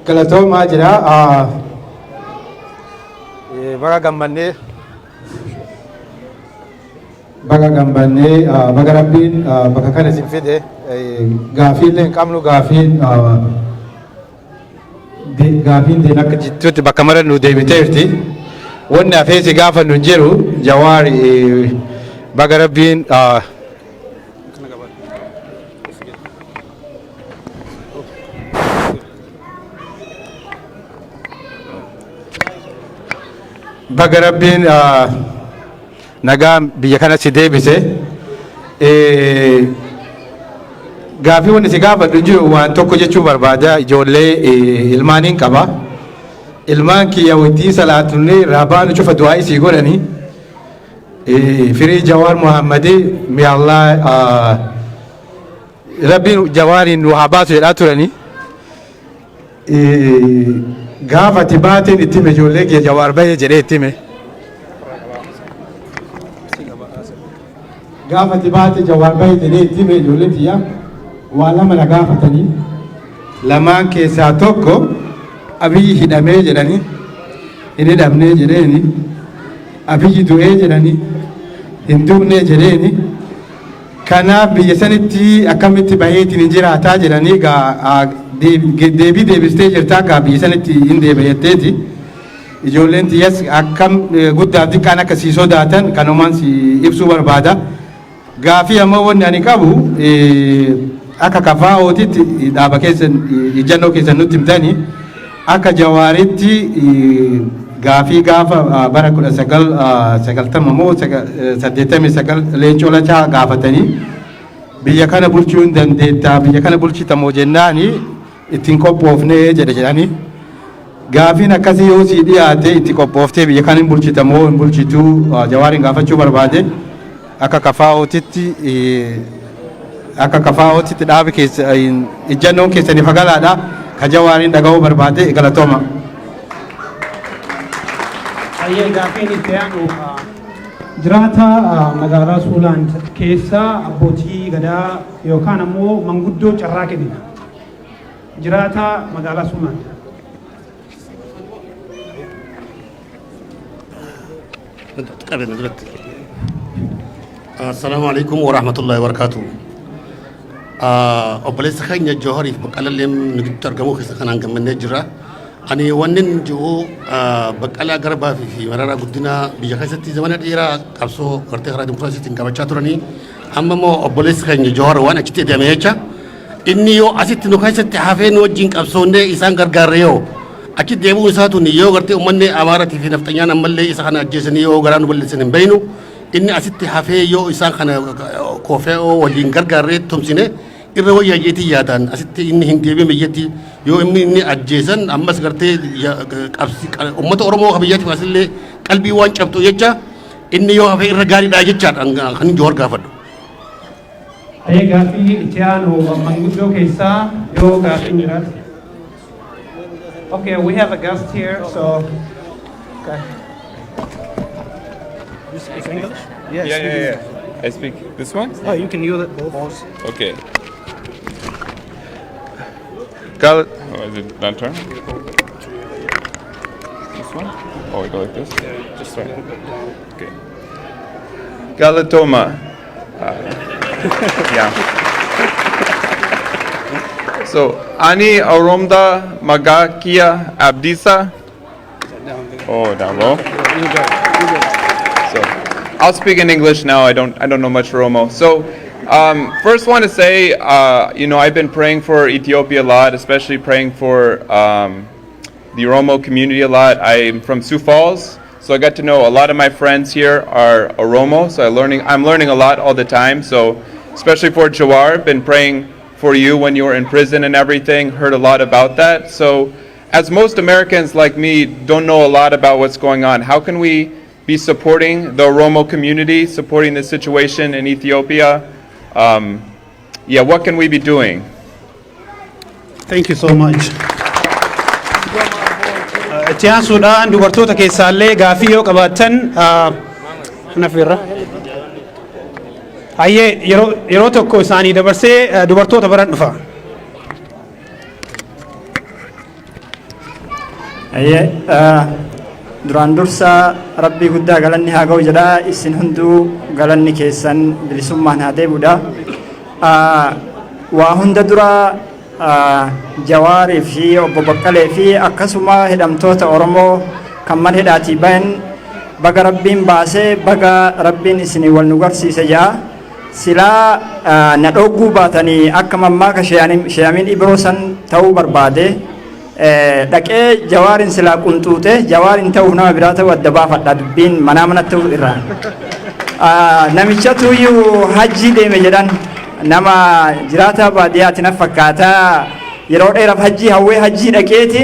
Galatooma jira baga gambannee baga rabbiin bakka kana isin fide gaafiillee hin qabnu gaafiin deen akka jittuutti bakka mara nu deebiteerti wanni hafeesi gaafa nu jiru Jawaar baga rabbiin baga rabbiin nagaa biyya kanatti deebise gaafii wanni si gaafadhu jiru waan tokko jechuu barbaada ijoollee ilmaaniin qaba ilmaan kiyya wajjii salaatunni raabaanu cufa du'aa isii godhani firii Jawaar Muhammadii mi Allah rabbiin Jawaariin nu haa baasu jedhaa turani gaafa ati baateen itti hime ijoollee kiyya Jawaar bahee jedhee itti hime gaafa ati baate Jawaar bahee jedhee itti hime ijoollee kiyya waa lama na gaafatanii lamaan keessaa tokko Abiyyi hidhamee jedhanii hin hidhamnee jedheeni Abiyyi du'ee jedhanii hin du'nee jedheeni kanaaf biyya sanitti akkamitti baheetiin hin jiraataa jedhanii deebii deebistee jirtaa gaa biyya sanitti hin deebi'etteeti ijoolleen tiyyas akkam guddaaf xiqqaan akka sii sodaatan kanumaan si ibsuu barbaada gaafii ammoo wanni ani qabu akka kafaa'ootitti dhaaba keessan ijannoo keessan nutti himtanii akka Jawaaritti gaafii gaafa bara 1990 moo 89 Leencoo Lachaa gaafatanii biyya kana bulchuu hin dandeettaa biyya kana bulchitamoo jennaani ittiin qophoofnee jedhanii gaafiin akkasii yoo sii dhiyaate itti qophooftee biyya kana hin bulchitamoo hin bulchituu Jawaariin gaafachuu barbaade akka kafaa'ootitti dhaabi keessa ijjannoon keessanii fagalaadha ka Jawaariin dhaga'uu barbaade galatooma. Ayyee gaafiin itti aanu jiraata magaalaa Suulaan keessa abbootii gadaa yookaan ammoo manguddoo carraa kennina. Jiraata magaalaa Suulaan. Assalamu alaikum warahmatullahi wabarakatuh. Obboleessa keenya Jawhariif Baqqalaallee nuti argamu keessa kanaan gammannee jira. Ani wannin jiru Baqqalaa Garbaa fi Mararaa Guddinaa biyya keessatti zamana dheeraa qabsoo gartee karaa dimokiraasiitiin qabachaa turanii amma immoo obboleessa keenya Jawhar waan achitti deemee jecha inni yoo asitti nu keessatti hafee nu wajjin qabsoonnee isaan gargaarre yoo achi deebi'uun isaatuun yoo gartee uummanni Amaaraatii fi Nafxanyaan ammallee isa kana ajjeesanii yoo garaa nu balleessan hin beeynu inni asitti hafee yoo isaan kana koofee waliin gargaarree tumsine irra wayyaa jeetii yaadaan asitti inni hin deebiin biyyatti yoo inni ajjeesan ammas gartee uummata Oromoo biyyatti asillee qalbii waan cabxu jecha inni yoo hafee irra gaariidha jechaadha kan Jawhar gaafadhu. Ayyee gaafii itti aanu manguddoo keessaa yoo gaafiin jiraatu. Okay, we have a guest here, so. Okay. You speak English? Yes. Yeah. I speak this one? Oh, you can use it both. Okay. Oh, is it that turn? This one? Oh, we go like this? Just right. Okay. Galatoma. Yeah. So, Ani Aromda Magakia Abdisa. Oh, down low. So, I'll speak in English now. I don't know much Oromo. So, first want to say, I've been praying for Ethiopia a lot, especially praying for the Oromo community a lot. I'm from Sioux Falls, so I got to know a lot of my friends here are Oromo, so I'm learning a lot all the time. So, especially for Jawar, been praying for you when you were in prison and everything, heard a lot about that. So, as most Americans like me don't know a lot about what's going on, how can we be supporting the Oromo community, supporting the situation in Ethiopia? What can we be doing? Thank you so much. Itti aansuudhaan dubartoota keessaallee gaafii yoo qabaattan nafirra. Hayyee yeroo tokko isaanii dabarsee dubartoota biran dhufa. Duraan dursa Rabbii guddaa galanni haa ga'u jedha. Isin hunduu galanni keessan bilisummaan haa deebi'udha. Waa hunda dura Jawaarii fi obbo Baqqalee fi akkasuma hidhamtoota Oromoo kan mana hidhaatii bahan baga Rabbiin baasee baga Rabbiin isinii wal nu garsiise jedha. Silaa na dhogguu baatanii akka mammaaka Sheeyamiin Ibroo san ta'uu barbaade dhaqee Jawaariin silaa qunxuute Jawaariin ta'uu nama biraa ta'uu adda baafadha dubbiin manaa manatti ta'uu irraa. Namichatu iyyuu hajjii deeme jedhan nama jiraata baadiyyaatti na fakkaata yeroo dheeraaf hajjii hawwee hajjii dhaqeeti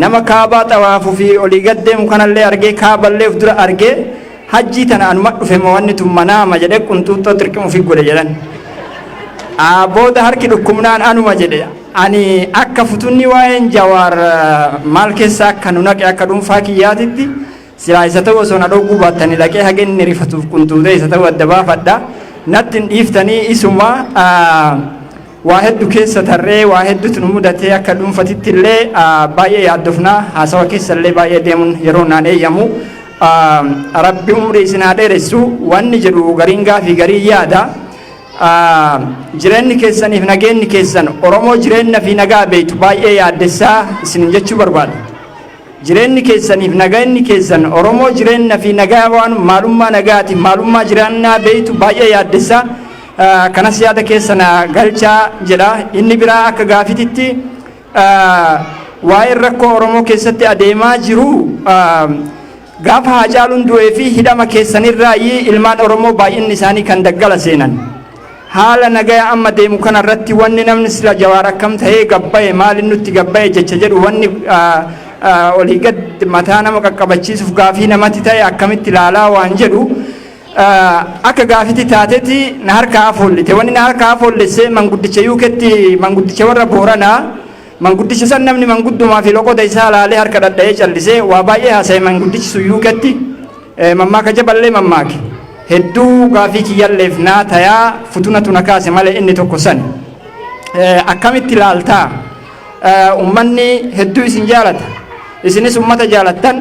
nama kaabaa xawaafuu fi olii gad deemu kanallee argee kaaballee of dura argee hajjii tana anuma dhufe moo wanni tun manaama jedhee qunxuuxxoo xixiqqoo fi godhe jedhan. Booda harki dhukkubnaan anuma jedhe ani akka futunni waa'een Jawaar maal keessa akka nu naqe akka dhuunfaa kiyyaatitti silaa isa ta'uu osoo na dhogguu baattanii dhaqee hageen inni rifatuuf qunxuutee isa ta'uu adda baafadha. Natti hin dhiiftanii isuma waa hedduu keessa tarree waa hedduutu nu mudatee akka dhuunfatitti illee baay'ee yaaddofnaa haasawa keessa illee baay'ee deemuun yeroo naan eeyyamu. Rabbi umrii isin haa dheeressu wanni jedhu gariin gaafii garii yaada. Jireenyi keessaniif nageenyi keessan Oromoo jireenya fi nagaa beektu baay'ee yaaddessaa isin jechuu barbaada. Jireenyi keessaniif nageenyi keessan Oromoo jireenya fi nagaa waan maalummaa nagaati maalummaa jireenyaa beektu baay'ee yaaddessaa. Kanas yaada keessan galchaa jedha. Inni biraa akka gaafititti waa'ee rakkoo Oromoo keessatti adeemaa jiru gaafa Haacaaluun du'ee fi hidhama keessanirraa ilmaan Oromoo baay'inni isaanii kan daggala seenan. Haala nagaa amma deemu kanarratti wanni namni sila Jawaar akkam ta'ee gabbaa'e maali nutti gabbaa'e jecha jedhu wanni olii gad mataa nama qaqqabachiisuuf gaafii namatti ta'e akkamitti ilaalaa waan jedhu akka gaafiti taatetti na harkaa afoollite wanni na harkaa afoollessee manguddicha yuuketti manguddicha warra Booranaa manguddicha san namni manguddumaa fi loqoda isaa laalee harka dhadha'ee callisee waa baay'ee haasa'e manguddichi sun yuuketti mammaaka jaballee mammaake. Hedduu gaafii kiyyalleef naa tayaa futuna tuna kaase malee inni tokko san akkamitti ilaaltaa ummanni hedduu isin jaalata isinis ummata jaalattan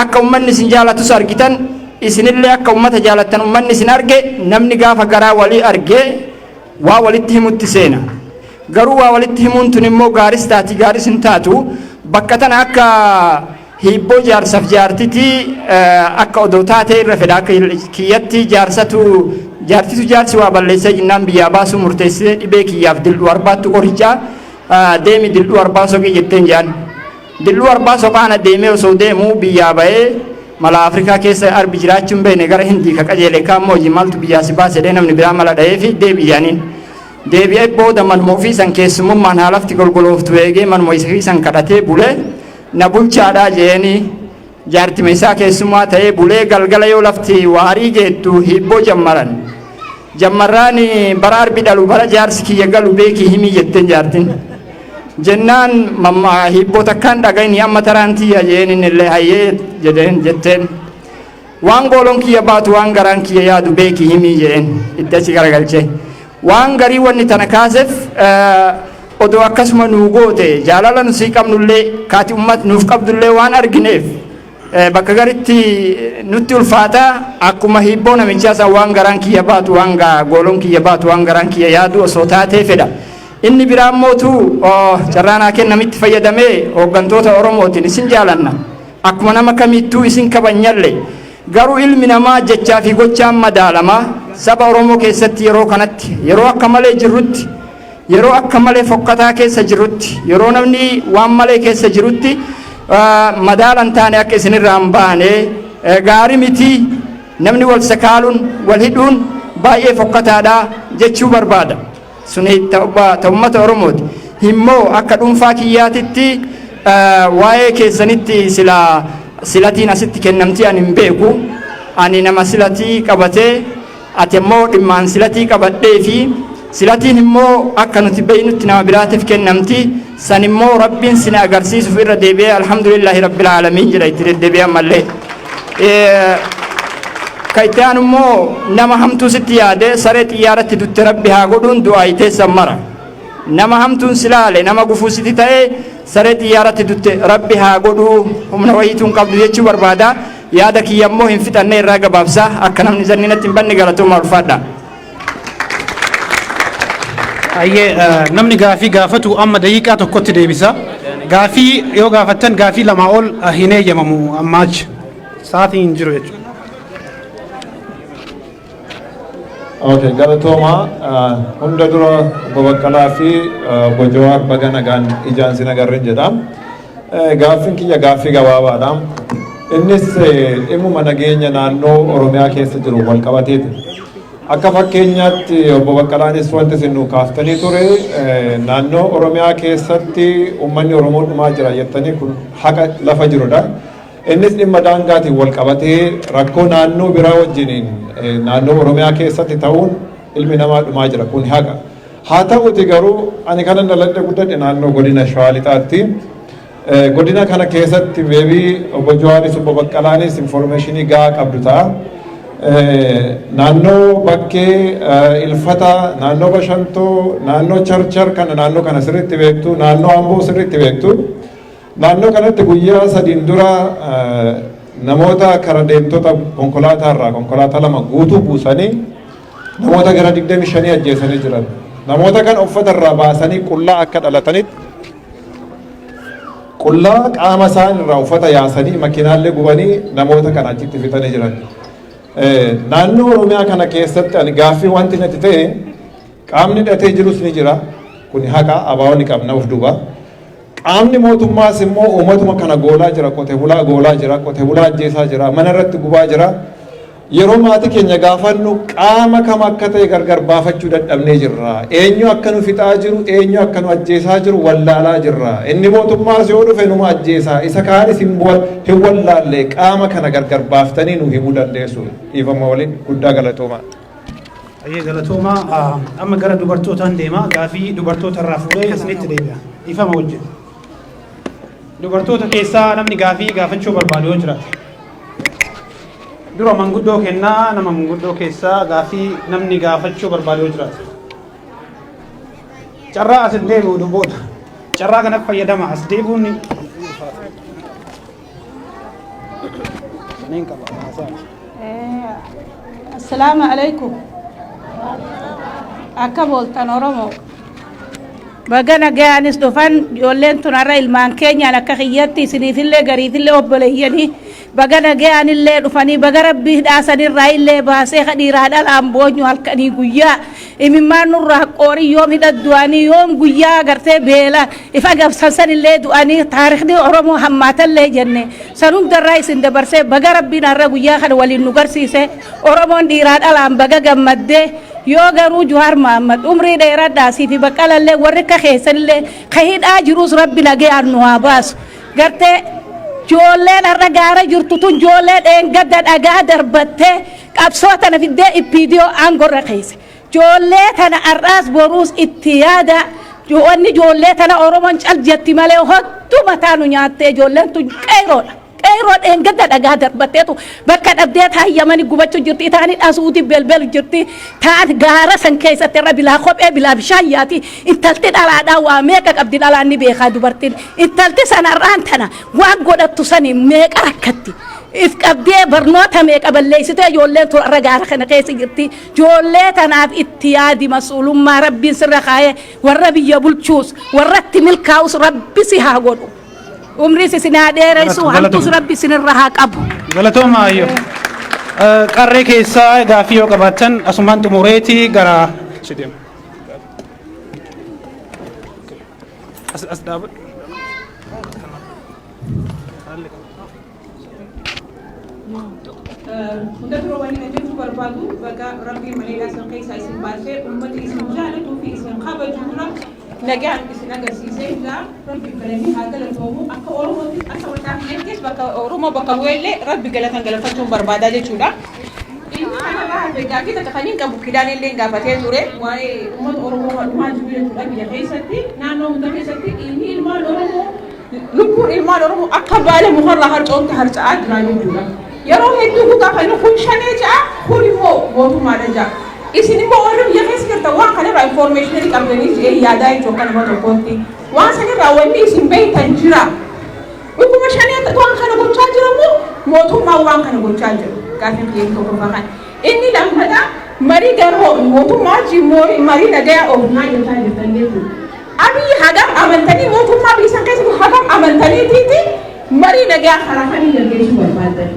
akka ummanni isin jaalatus argitan isinillee akka ummata jaalattan ummanni isin arge namni gaafa garaa walii argee waa walitti himutti seena garuu waa walitti himuun tun immoo gaaris taati gaaris hin taatu bakka tana akka hibboo jaarsaaf jaartiti akka odoo taatee irra fedha akka kiyyatti jaartitu jaarsi waa balleessee jinnaan biyyaa baasuu murteessee dhibee kiyyaaf dilduu arbaattu qorichaa deemi dilduu arbaa soqii jetteen jedhan dilduu arbaa soqaana deemee osoo deemuu biyyaa ba'ee mala Afrikaa keessa arbi jiraachuun beene gara Hindii ka qajeele kaammoo maaltu biyyaa si baasedee namni biraa mala dha'ee fi deebi'aniin deebi'ee booda manuma ofii san keessummaan haalafti golgolooftu eegee manuma ofii san kadhatee bulee na bulchaadhaa jeeni jaartima isaa keessumaa ta'ee bulee galgala yoo lafti waarii geettu hibboo jammarraan bara arbi dhalu bara jaarsi kiyya galu beekii himii jetteen jaartin jennaan mamma hibboo takkaan dhagayni amma taraantiyya jeenin illee hayyee jedheen jetteen waan goolon kiyya baatu waan garaan kiyya yaadu beekii himii jeen itti achi garagalchee waan garii wanni tana kaaseef odoo akkasuma nuu goote jaalala nu sii qabnullee kaati ummat nuuf qabdullee waan argineef bakka garitti nutti ulfaata akkuma hibboo namichaa san waan garaan kiyya baatu waan goolon kiyya baatu waan garaan kiyya yaadu osoo taatee fedha. Inni biraan mootu carraanaa kennamitti fayyadamee hooggantoota Oromootiin isin jaalanna akkuma nama kamittuu isin kabajnalle garuu ilmi namaa jechaa fi gochaan madaalama saba Oromoo keessatti yeroo kanatti yeroo akka malee jirrutti yeroo akka malee fokkataa keessa jirutti yeroo namni waan malee keessa jirutti madaalan taane akka isinirraa hin baane gaarii miti namni wal sakaaluun wal hidhuun baay'ee fokkataadha jechuu barbaada suni ta'ummata Oromooti himmoo akka dhuunfaa kiyyaatitti waa'ee keessanitti silatiin asitti kennamtii ani hin beeku ani nama silatii qabatee ati immoo dhimmaan silatii qabadhee fi silatiin immoo akka nuti beeynutti nama biraatiif kennamti san immoo rabbiin sina agarsiisuuf irra deebi'ee alhamdulillahi rabbil aalamiin jedha itti deddeebi'an mallee كايتان مو نما همتو ستيادة سرت يارت تتربي هاقودون دعايته سمرا نما همتون سلالة نما قفو ستيتاي سرت يارت تتربي هاقودو هم نويتون قبل يتشو بربادا يادك يمو هنفتن نيراغ بابسا أكنام نزنين تنبني غلطو مرفادا Ayyee namni gaafii gaafatu amma daqiiqaa tokkotti deebisa. Gaafii yoo gaafattan gaafii lamaa ol hin eeyyamamu ammaachi sa'aatiin hin jiru jechuudha. Okay, galatooma hunda dura Babaqqalaa fi Bojowaar baga nagaan ijaan si nagarreen jedha. Gaaffiin kiyya gaaffii gabaabaadha. Innis dhimmuma nageenya naannoo Oromiyaa keessa jiru wal qabateeti. Akka fakkeenyaatti obbo Baqqalaanis wanti isin nu kaaftanii ture naannoo Oromiyaa keessatti uummanni Oromoo dhumaa jira jettanii kun haqa lafa jirudha. Innis dhimma daangaatiin wal qabatee rakkoo naannoo biraa wajjiniin naannoo Oromiyaa keessatti ta'uun ilmi namaa dhumaa jira kun haqa. Haa ta'uti garuu ani kanan dhaladhe guddadhe naannoo godina Shawaa Lixaatti. Godina kana keessatti beebii obbo Jawaaris obbo Baqqalaanis informeeshinii gahaa qabdu ta'a. Naannoo bakkee ilfata naannoo bashantoo naannoo charchar kana naannoo kana sirriitti beektu naannoo amboo sirriitti beektu naannoo kanatti guyyaa sadiin dura namoota kara deemtota konkolaataarraa konkolaataa lama guutuu buusanii namoota gara 25 ajjeesanii jiran namoota kan uffatarraa baasanii qullaa akka dhalatanitti qullaa qaama isaan irraa uffata yaasanii makiinaallee gubanii namoota kana achitti fixanii jiran. Naannoo Oromiyaa kana keessatti ani gaaffii wanti natti ta'e qaamni hidhatee jirus ni jira kun haqa abaa'oo ni qabna of duuba qaamni mootummaas immoo uummatuma kana goolaa jira qote bulaa goolaa jira qote bulaa ajjeesaa jira mana irratti gubaa jira yeroo maatii keenya gaafannu qaama kam akka ta'e gargar baafachuu dadhabnee jirra eenyu akka nu fixaa jiru eenyu akka nu ajjeesaa jiru wallaalaa jirra inni mootummaas yoo dhufe numa ajjeesaa isa kaanis hin wallaalle qaama kana gargar baaftanii nu himuu dandeessu dhiifama waliin guddaa galatooma. Ayyee galatooma amma gara dubartootaan deema gaafii dubartoota irraa fuudhee isinitti deebi'a dhiifama wajjin. Dubartoota keessaa namni gaafii gaafachuu barbaadu yoo jiraate. Dura manguddoo kennaa nama manguddoo keessaa gaafii namni gaafachuu barbaadu yoo jiraate. Carraa as deebi'u dubboota. Carraa kanatti fayyadama as deebi'uun Assalamu alaikum. Akka booltan Oromoo. Bagana ga'anis dhufan ijoolleen tunarra ilmaan keenyaan akka kiyyatti isiniifillee gariifillee obboleeyyanii bagana ga'anillee dhufanii baga rabbii hidhaasanirraa illee baasee kadhiiraa dhalaan boonyu halkanii guyyaa imimmaan nurraa qoorii yoom hidhaddu'anii yoom guyyaa agartee beela ifa gabsansanillee du'anii taarikhni Oromoo hammaatallee jenne san hundarraa isin dabarsee baga rabbiin har'a guyyaa kana waliin nu garsiise Oromoon dhiiraa dhalaan baga gammaddee yoo garuu Jawaar Mohammad umrii dheeradhaa fi Baqqalallee warri ka keessanillee ka hidhaa jirus rabbi nagayaan nu haa baasu gartee ijoolleen har'a gaara jirtu tun ijoollee dheengadda dhagaa darbattee qabsoo tana fiddee ipiidiyoo aangorra keessa ijoollee tana har'aas boruus itti yaada wanni ijoollee tana Oromoon caljetti malee hottu mataa nu nyaattee ijoolleen tun qeeroodha. Qeeroo dheengadda dhagaa darbatteetu bakka dhabdee taayyamanii gubachuu jirti taani dhasuuti belbel jirti taan gaara san keessatti irra bilaa kophee bilaa bishaan yaati intalti dhalaadhaa waa meeqa qabdi dhalaan ni beekaa dubartiin intalti sanarraan tana waan godhattu sanii meeqa rakkatti if qabdee barnoota meeqa balleessitee ijoolleen turarra gaara kana keessa jirti ijoollee tanaaf itti yaadi mas'uulummaa rabbiin sirra kaayee warra biyya bulchuus warratti milkaa'us rabbi si haa godhu. Umri sisina dheeressu hamtus rabbi sinirra haa qabu. Galatooma ayyo. Qarree keessaa gaafii yoo qabaatan asumaan xumureetii gara sideem. As dhaabadhu. Hunda dura wani na jirtu barbaadu baga rabbii malee isin keessaa isin baasee ummata isin jaalatuu fi isin kabajuudha. Nagaan isin agarsiisee irraa rabbi galanii haa galatoomu akka Oromootti akka walqaabineettis bakka Oromoo bakka bu'eellee rabbi galatan galafachuun barbaadaa jechuudha. Inni kanarraa hafeegaa fi takka kaniin qabu kidaanillee gaafatee ture waa'ee uummata Oromoo dhumaa jiru jechuudha biyya keessatti naannoo hunda keessatti inni ilmaan Oromoo lubbuun ilmaan Oromoo akka baala mukarraa harcoomte harca'aa jira jechuudha. yeroo hedduu kutaa kan kun shanee ja'a kun immoo mootummaadha ja'a. Isin immoo warri biyya keessa jirtan waan kanarraa informationii qabdanii jedhee yaadaa jechuun kan nama tokkotti. Waan sanirraa wanni isin beektan jira. Dhuguma shanii waan kana gochaa jiramu mootummaan waan kana gochaa jiru. Gaaffii biyya tokko fakan. Inni lammadha marii garoo mootummaa wajjin marii nagayaa oofnaa jechaa jirtan jechuudha. Abiyyi hagam amantanii mootummaa biyya san keessatti hagam amantaniitiiti marii nagayaa karaa kamiin gaggeessuu barbaadan.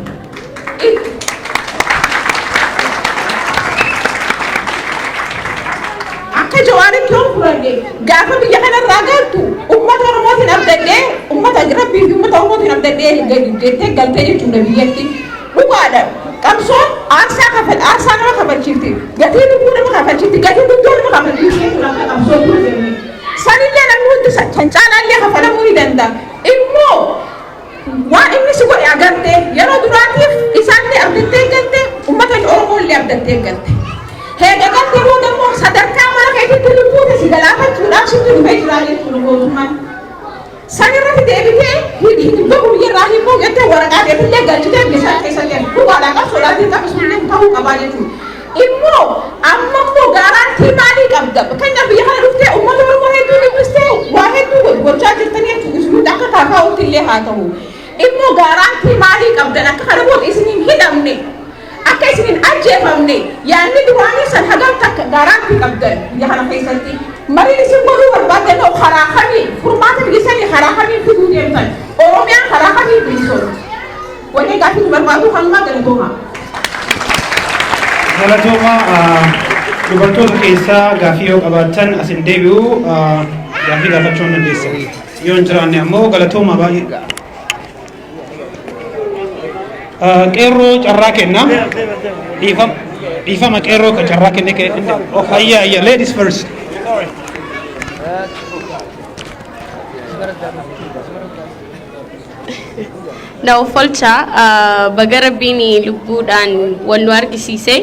Akka jawaanitti yoon fudhanne gaafa biyya kanarraa galtu uummata Oromootiin abdadhee uummata Rabbii fi uummata Oromootiin abdadhee jettee galtee jechuudha biyyatti. Dhugaadha. Qabsoon aarsaa nama kafalchiifti. Gatii lubbuu nama kafalchiifti. Gatii guddoo nama kafalchiifti jechuudha akka qabsoo tuuti. Sanillee namni hundi kan caalaallee kafalamuu ni danda'a. Immoo waan inni si godhe agartee yeroo duraatiif isaanillee abdattee galte uummata Oromooillee abdattee galte. Heega galtee booda immoo sadarkaa mana keetitti lubbuuti si galaafachuudhaaf sitti dhufee jira jechuudha mootummaan. Sanirratti deebitee hidhibba guyyarraa hibboo jettee waraqaa deebillee galchitee bishaan keessatti dhugaadhaan qabsoodhaatiin qabsuullee ta'uu qabaa jechuudha. Immoo amma immoo gaaraantii maalii qabda? Kanaaf biyya kana dhuftee uummata Oromoo hedduu dubbistee waa hedduu gochaa jirtanii jechuudha akka kaakaa'utti illee haa ta'u. Immoo gaaraantii maalii qabdan akka kana booda isiniin hidhamne akka isiniin ajjeefamne yaadni duraanii san hagam takka gaaraantii qabdan biyya kana keessatti. Marii isin godhuu barbaadan karaa kamii furmaata bilisanii karaa kamii fiduu deemtan Oromiyaan karaa kamii bilisoomti. Wanni gaaffii barbaadu hanumaa galatooma. Galatooma dubartoota keessaa gaaffii yoo qabaattan asin deebi'u gaaffii gaafachuu dandeessa. Yoo hin jiraanne ammoo galatooma baay'ee. Qeerroo carraa kenna. Dhiifama qeerroo ka carraa kenne hayya ladies first. Na uffolcha baga rabbiin lubbuudhaan wal nu argisiise.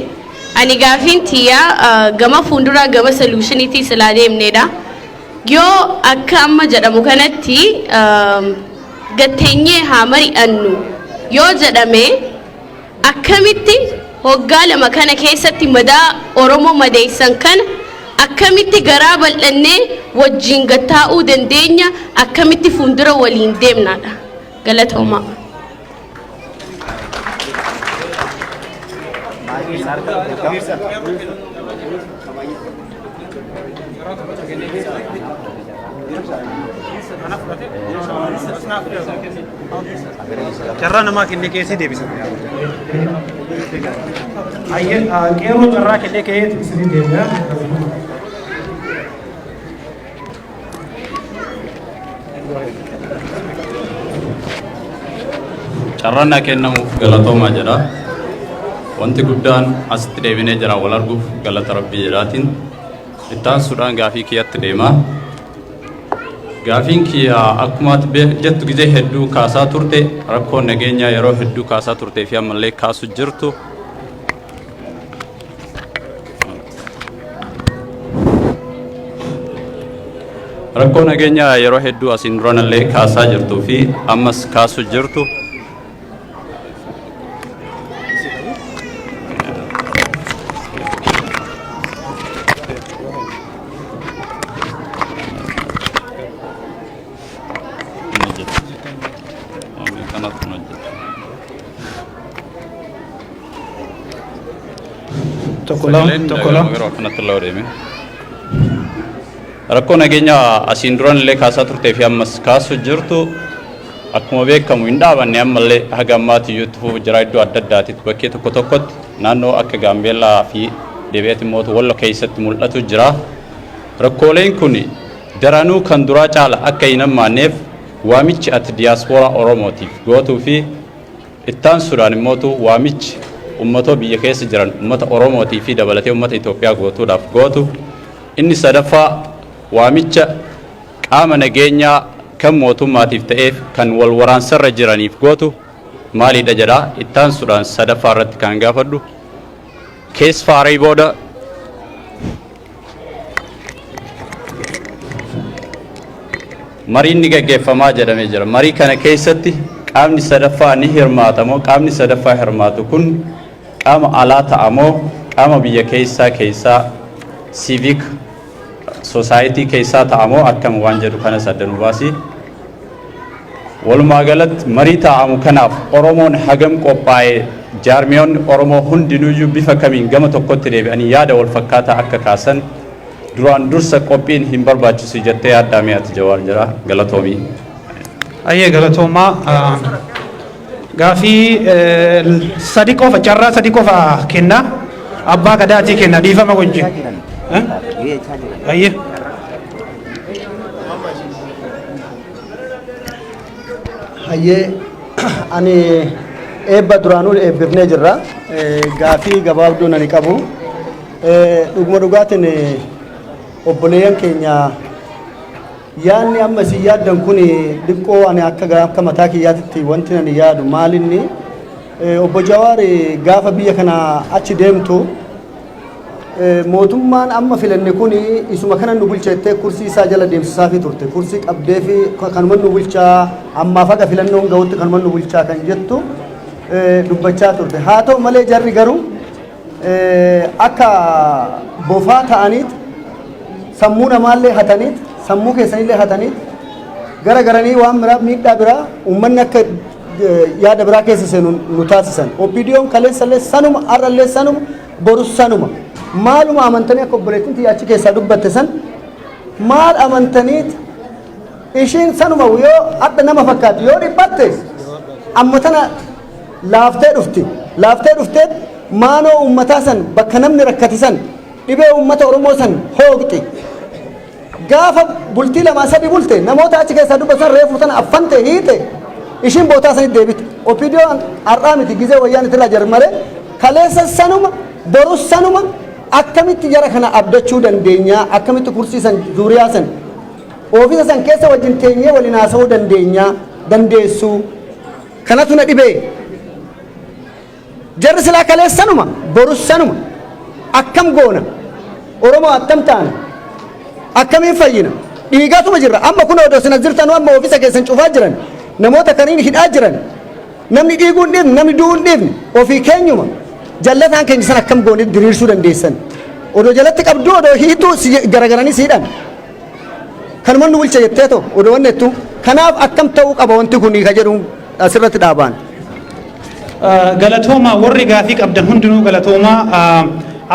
Ani gaaffiin tiyya gama fuulduraa gama solushiniitii silaa deemnedha. Yoo akka amma jedhamu kanatti gatteenyee haa mari'annu yoo jedhame akkamitti hoggaa lama kana keessatti madaa Oromoo madeessan kana akkamitti garaa bal'annee wajjin gattaa'uu dandeenya akkamitti fuuldura waliin deemnaadha. Galatooma. Carraa namaa kennee keessi deebisa. Qeerroo carraa kennee keessi deebisa. Carraan kennamuuf galatoomaa jedha. Wanti guddaan asitti deebinee jira wal arguuf galata Rabbii jedhaatiin ittaan sudhaan gaafii kiyyatti deema. Gaafiin kiyya akkuma jettu gizee hedduu kaasaa turte rakkoon nageenyaa yeroo hedduu kaasaa turtee fi ammallee kaasu jirtu. Rakkoo nageenyaa yeroo hedduu asiin duranallee kaasaa jirtuu fi ammas kaasu jirtu. Rakkoo nageenyaa asiin duranillee kaasaa turtee fi ammas kaasu jirtu akkuma beekamu hin dhaabanne ammallee haga ammaatti iyyuu itti jira iddoo adda addaatitti bakkee tokko tokkotti naannoo akka Gaambeellaa fi Deebi'eet immoo Wallo keessatti mul'atu jira. Rakkooleen kun daranuu kan duraa caala akka hin hammaanneef waamichi ati diyaaspooraa Oromootiif gootuu fi ittaan sudaan immoo waamichi ummatoo biyya keessa jiran ummata Oromootii fi dabalatee ummata Itoophiyaa gootuudhaaf gootu. Inni sadaffaa waamicha qaama nageenyaa kan mootummaatiif ta'eef kan wal waraansarra jiraniif gootu maalidha jedha. Ittaan sudaan sadaffaa irratti kan gaafadhu kees faarii booda mariin ni gaggeeffamaa jedhamee jira. Marii kana keessatti qaamni sadaffaa ni hirmaatamoo qaamni sadaffaa hirmaatu kun qaama alaa ta'amoo qaama biyya keessaa civic society keessaa ta'amoo akkam waan jedhu kana saddanu baasi walumaa galatti marii ta'amu kanaaf Oromoon hagam qophaa'ee jaarmiyoonni Oromoo hundinuyyuu bifa kamiin gama tokkotti deebi'anii yaada wal fakkaataa akka kaasan duraan dursa qophiin hin barbaachisu jettee yaaddaamee ati Jawaar jira galatoomii. Ayyee galatoomaa gaafii sadi qofa carraa sadi qofa kenna abbaa gadaatii kenna dhiifama wajjin. Ayyee. Ayyee ani eebba duraanuu eebbifnee jirra gaafii gabaabduu ani qabu dhuguma dhugaatiin obboleeyyan keenya yaanni amma isin yaaddan kun dhiqqoo ani akka mataa kiyyaatitti wanti ani yaadu maalinni obbo Jawaar gaafa biyya kana achi deemtu mootummaan amma filanne kun isuma kana nu bulcheettee kursii isaa jala deemsisaa fi turte kursii qabdee fi kanuma nu bulchaa ammaa faga filannoon ga'utti kanuma nu bulchaa kan jettu dubbachaa turte haa ta'u malee jarri garuu akka bofaa ta'aniit sammuu namaallee hataniit sammuu keessanillee hataniit gara garanii waan biraa miidhaa biraa uummanni akka yaada biraa keessa seenu nu taasisan OPDO'n kaleessallee sanuma har'allee sanuma borus sanuma maaluma amantanii akka obboleettiin achi keessaa dubbatte san maal amantaniit ishiin sanuma yoo adda nama fakkaatu yoo dhiphatte amma tana laaftee dhuftee maanoo uummataa san bakka namni rakkatisan dhibee uummata Oromoo san hooqxi gaafa bultii lama sadi bulte namoota achi keessaa dubbatan reefu tana affante hiite ishiin bootaa sanitti deebite OPDO'n har'aa miti gizee wayyaan itti jar malee kaleessa sanuma borus sanuma akkamitti jara kana abdachuu dandeenya akkamitti kursii san zuuriyaa san ofiisa san keessa wajjin teenyee waliin haasa'uu dandeessu kanatu na dhibee jarri silaa kaleessanuma borus sanuma akkam goona Oromoo attam taana akkamiin fayyina dhiigaatuma jirra amma kun odoo sina jirtanuu amma ofiisa keessan cufaa jiran namoota kaniin hidhaa jiran namni dhiiguu hin dhiifne namni du'uu hin dhiifne ofii keenyuma jallataan keenya san akkam goone diriirsuu dandeessan odoo jalatti qabduu odoo hiituu garagaranii siidhan kanuma nu bulcha jettee ta'u odoo wannettu kanaaf akkam ta'uu qaba wanti kun ka jedhu asirratti dhaabaan. Galatooma warri gaafii qabdan hundinuu galatooma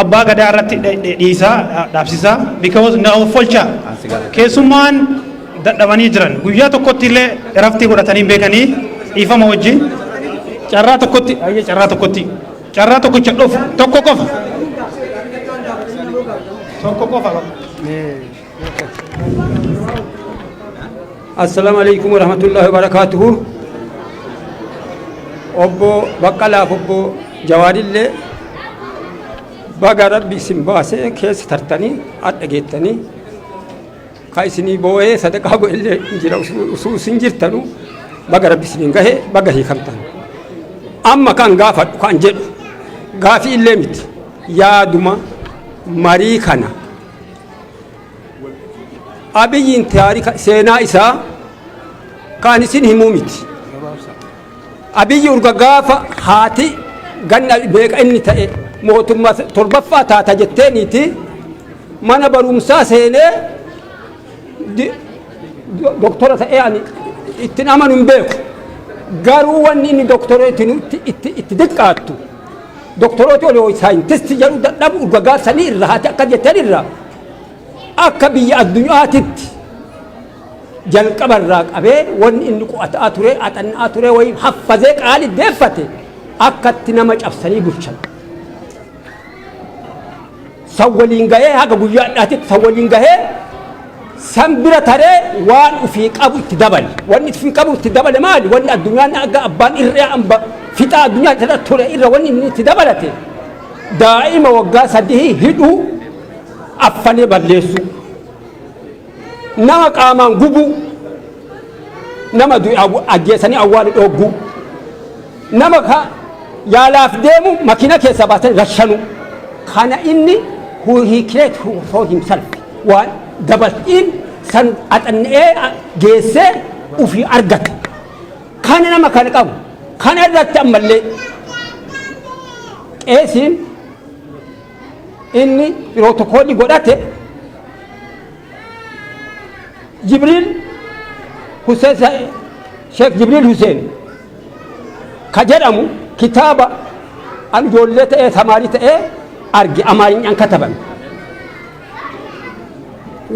abbaa gadaa irratti dhiisaa dhaabsisaa because na offolcha keessummaan dadhabanii jiran guyyaa tokkotti illee raftii godhatanii beekanii dhiifama wajjin carraa tokkotti dhufu tokko qofa. Assalamu alaikum warahmatullahi wabarakatuh. Obbo Baqqalaaf obbo Jawaarillee baga rabbi isin baasee keessa tartanii adda geettanii ka isinii boo'ee sadaqaa godhillee jira usuu isin jirtanu baga rabbi isiniin gahee baga hiikamtan amma kan gaafadhu kan jedhu gaafii illee miti yaaduma marii kana abiyyiin taarika seenaa isaa kan isin himuu miti abiyyi urga gaafa haati ganna beeka inni ta'e mootummaa torbaffaa taata jetteeniiti mana barumsaa seenee doktora ta'ee ani ittiin amanu hin beeku garuu wanni inni doktoreetiin itti diqqaattu doktorooti oloo saayintisti jedhu dadhabu urga gaafsanii irra haati akka jetteen irra akka biyya addunyaatitti jalqabarraa qabee wanni inni qo'ataa ture axannaa ture wayii haffazee qaali deeffate akkatti nama cabsanii bulchan san waliin gahee haga guyyaa addaatitti san waliin gahee san bira taree waan ufii qabu itti dabale wanni ufii qabu itti dabale maali wanni addunyaan aga abbaan irree amba fixaa addunyaa irra ture irra wanni inni itti dabalate daa'ima waggaa sadii hidhuu affanee balleessu nama qaamaan gubu nama ajjeesanii awwaalu dhooggu nama yaalaaf deemu makiina keessa baasanii rashanu kana inni he create for himself waan dabal'iin san axannee geessee ufii argate kana nama kana qabu kana irratti ammallee qeesiin inni pirootokoolii godhate Jibriil Hussein Sheekh Jibriil Hussein ka jedhamu kitaaba an ijoollee ta'ee tamaarii ta'ee arge amaarinyaan kataban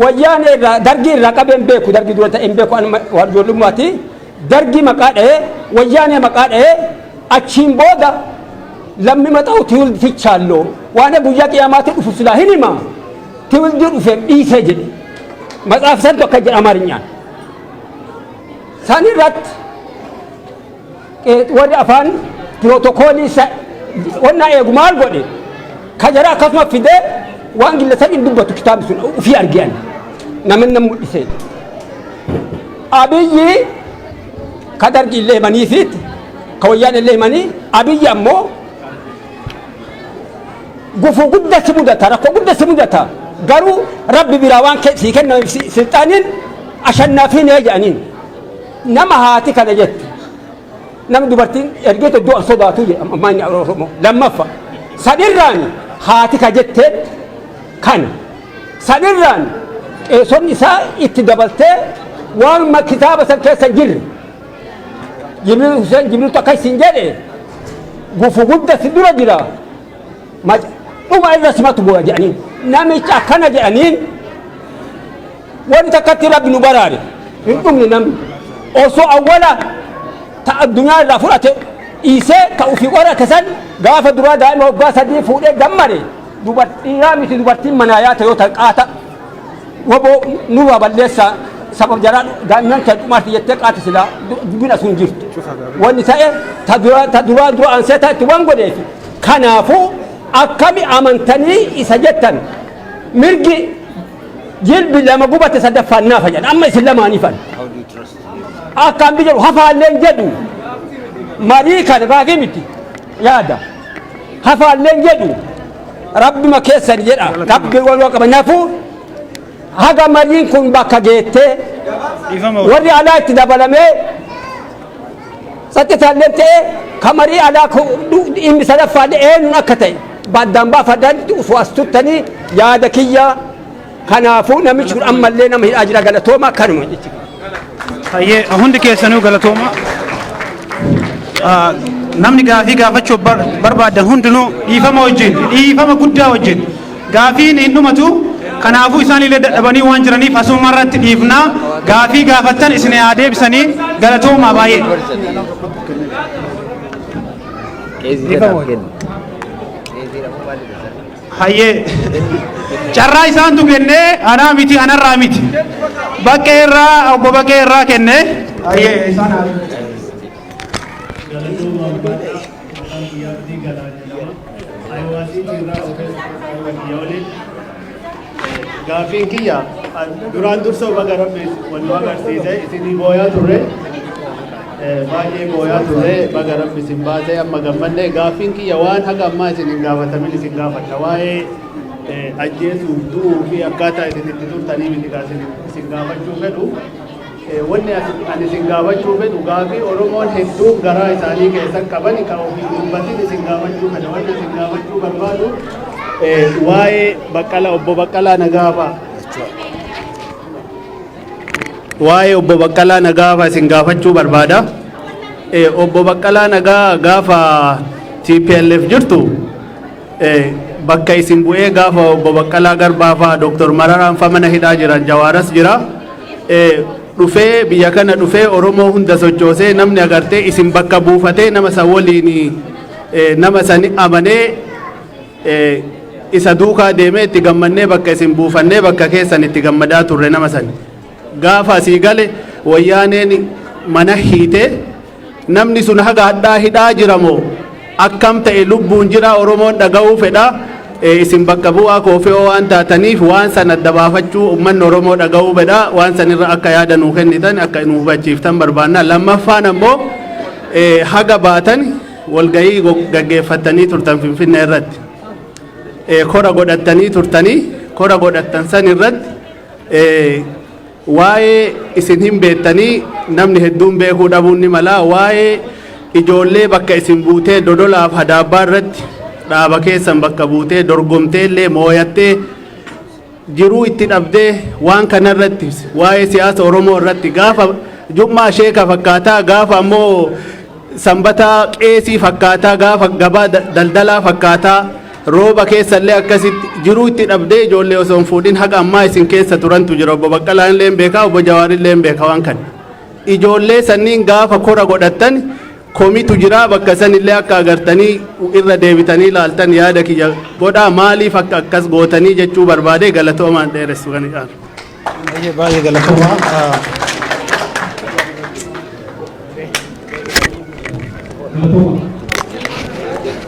wayyaanee irraa dargii irraa qabeen beeku dargii dura ta'een beeku an ijoollummaati dargii maqaa dha'ee wayyaanee maqaa dha'ee achiin booda lammi maxa'u tiwildichaalloo waan guyyaa qiyaamaatti dhufu silaa hin hima tiwildii dhufee dhiisee jedhe matsaaf santu akka jedha amaarinyaan san irratti warri afaan pirootokoolii wannaa eegu maal godhe ka jara akkasuma fidee waan gillesan hin dubbatu kitaabni sun ufii argean namni nam mul'ise abiyyi ka dargi illee himaniifiit ka wayyaan illee himanii abiyyi ammoo gufuu gudda si mudata rakkoo gudda si mudata garuu rabbi biraa waan sii kenname silxaaniin ashannaafiin jedhaniin nama haati kana jette nam dubartiin ergeeto du'a sodaatu je ammaani oromo lammafa sadirraan haati ka jetteen kana sadirraan son isaa itti dabaltee waan kitaaba san keessa jirre Jibriil Hussein Jibriil akka isin jedhe gufu gudda si dura jira dhuma irra simatu bu'a jedhaniin namicha akkana jedhaniin wanti takkatti rabbi nu baraare hin dhumne namni osoo awwala ta addunyaa irraa fudhate dhiisee ka ufii qorate san gaafa duraa daa'ima waggaa sadii fuudhee gammade dhiiraa miti dubartiin manaa yaate yoo qaata woboo nurraa balleessaa sabab jaraa daa'imman kee dhumaatti jettee qaati silaa dubbina sun jirtu wanni ta'e ta duraa dura ansee ta itti waan godheefi kanaafuu akkami amantanii isa jettan mirgi jilbi lama gubate sadaffaan naafa jedhan amma isin lamaaniifan akkaan biyya hafaalleen jedhu marii kan raafii miti yaada hafaalleen jedhu rabbima keessan jedha rabbi waloo qaba nafuu haga mariin kun bakka geettee warri alaa itti dabalamee sattitaalleen ta'e ka marii alaa dhimmi sadaffaallee eenyuun akka ta'e baddaan baafadhaan usuu as tuttanii yaada kiyya kanaafuu namichi kun ammallee nama hidhaa jira galatooma kanuma jechuudha. Hayyee hundi keessanuu galatooma namni gaafii gaafachuu barbaadan hundinuu dhiifama guddaa wajjin gaafiin hin dhumatu kanaafuu isaan illee dadhabanii waan jiraniif asuma irratti dhiifnaa gaafii gaafattan isin haa deebisanii galatoomaa baay'ee. Hayyee carraa isaantu kennee anaa miti anarraa miti baqqee irraa obbo baqqee irraa kennee hayyee isaan gaafiin kiyya duraan dursa baga rabbi wannu agarsiise isinii booyaa turre baay'ee booyaa turre baga rabbi isin baasee amma gammanne gaafiin kiyya waan haga ammaa isin hin gaafatamin isin gaafadha waa'ee ajjeesuuf du'uu fi akkaataa isin itti turtanii miti isin gaafachuu fedhu wanni ani isin gaafachuu fedhu gaafii Oromoon hedduun garaa isaanii keessan qaban kan ofii dubbatin isin gaafachuu fedha wanni isin gaafachuu barbaadu waa'ee Baqqalaa obbo Baqqalaa Nagaafa waa'ee obbo Baqqalaa Nagaafa isin gaafachuu barbaada obbo Baqqalaa Nagaa gaafa TPLF jirtu bakka isin bu'ee gaafa obbo Baqqalaa Garbaa faa Dr. Mararaan fa mana hidhaa jiran Jawaaras jira dhufee biyya kana dhufee Oromoo hunda sochoosee namni agartee isin bakka buufatee nama san waliin nama san amanee isa duukaa deemee itti gammannee bakka isin buufannee bakka keessan itti gammadaa turre nama san gaafa asii gale wayyaaneen mana hiite namni sun haga hadhaa hidhaa jiramoo akkam ta'e lubbuun jira Oromoon dhaga'uu fedha isin bakka bu'aa koofee waan taataniif waan san adda baafachuu uummanni Oromoo dhaga'uu fedha waan san irra akka yaada nuu kennitan akka nu hubachiiftan barbaanna lammaffaan ammoo haga baatan walgahii gaggeeffatanii turtan Finfinnee irratti kora godhattanii turtanii kora godhattan san irratti waa'ee isin hin beektanii namni hedduun beekuu dhabuun ni mala waa'ee ijoollee bakka isin buutee dodolaaf hadaabbaa irratti dhaaba keessan bakka buutee dorgomtee illee mooyattee jiruu itti dhabdee waan kanarratti waa'ee siyaasa Oromoo irratti gaafa Jummaa Sheeka fakkaataa gaafa ammoo Sanbataa Qeesii fakkaataa gaafa gabaa daldalaa fakkaataa rooba keessallee akkasitti jiruu itti dhabdee ijoollee osoo hin fuudhin haqa ammaa isin keessa turantu jira. Obbo Baqqalaan illee beekaa, obbo Jawaar illee beekaa waan kana. Ijoollee sanniin gaafa kora godhattan komitu jira bakka sanillee akka agartanii irra deebitanii ilaaltan yaada kiyya godhaa maaliif akka akkas gootanii jechuu barbaade galatoomaan dheeressu kan jedhan. Baay'ee galatoomaa.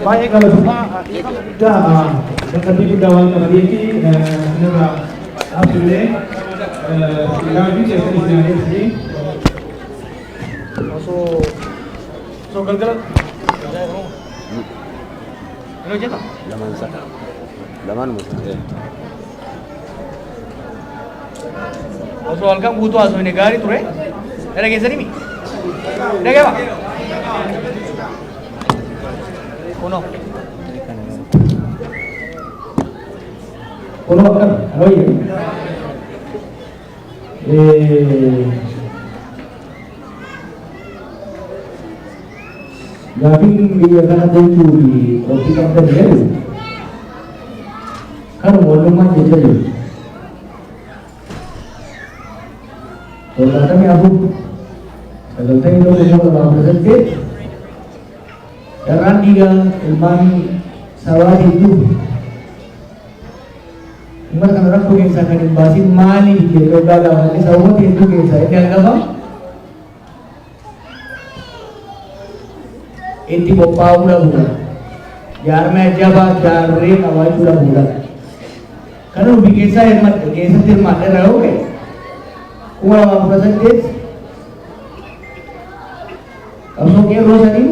Baay'ee galatoomaa guddaa bakka guddaa waan qabaniifi nama dhaabbilee gaafii keessatti isin osoo galgala osoo halkan guutuu haasofne gaarii ture dhageessanii dhageema kuno kan aloye gaafiin biyya kana gochuu fi qophii qabdan jedhu kan mootummaan jecha jiru torbaatamii afur sagaltamii tokko kuma lamaa kudha saddeet daraan dhiigaa ilmaan sabaa hedduu ummata kana rakkoo keessaa kan hin baasin maaliif jedhee ogaa gaafatee sababoota hedduu keessaa inni hangafa itti qophaa'uu dhabuudha. Jaarmee jabaa jaarree qabaachuu dhabuudha. Kana ofii keessaa keessatti hirmaadha irraa yoo ta'e kuma lamaa kudha saddeet qabsoo qeerroo sanii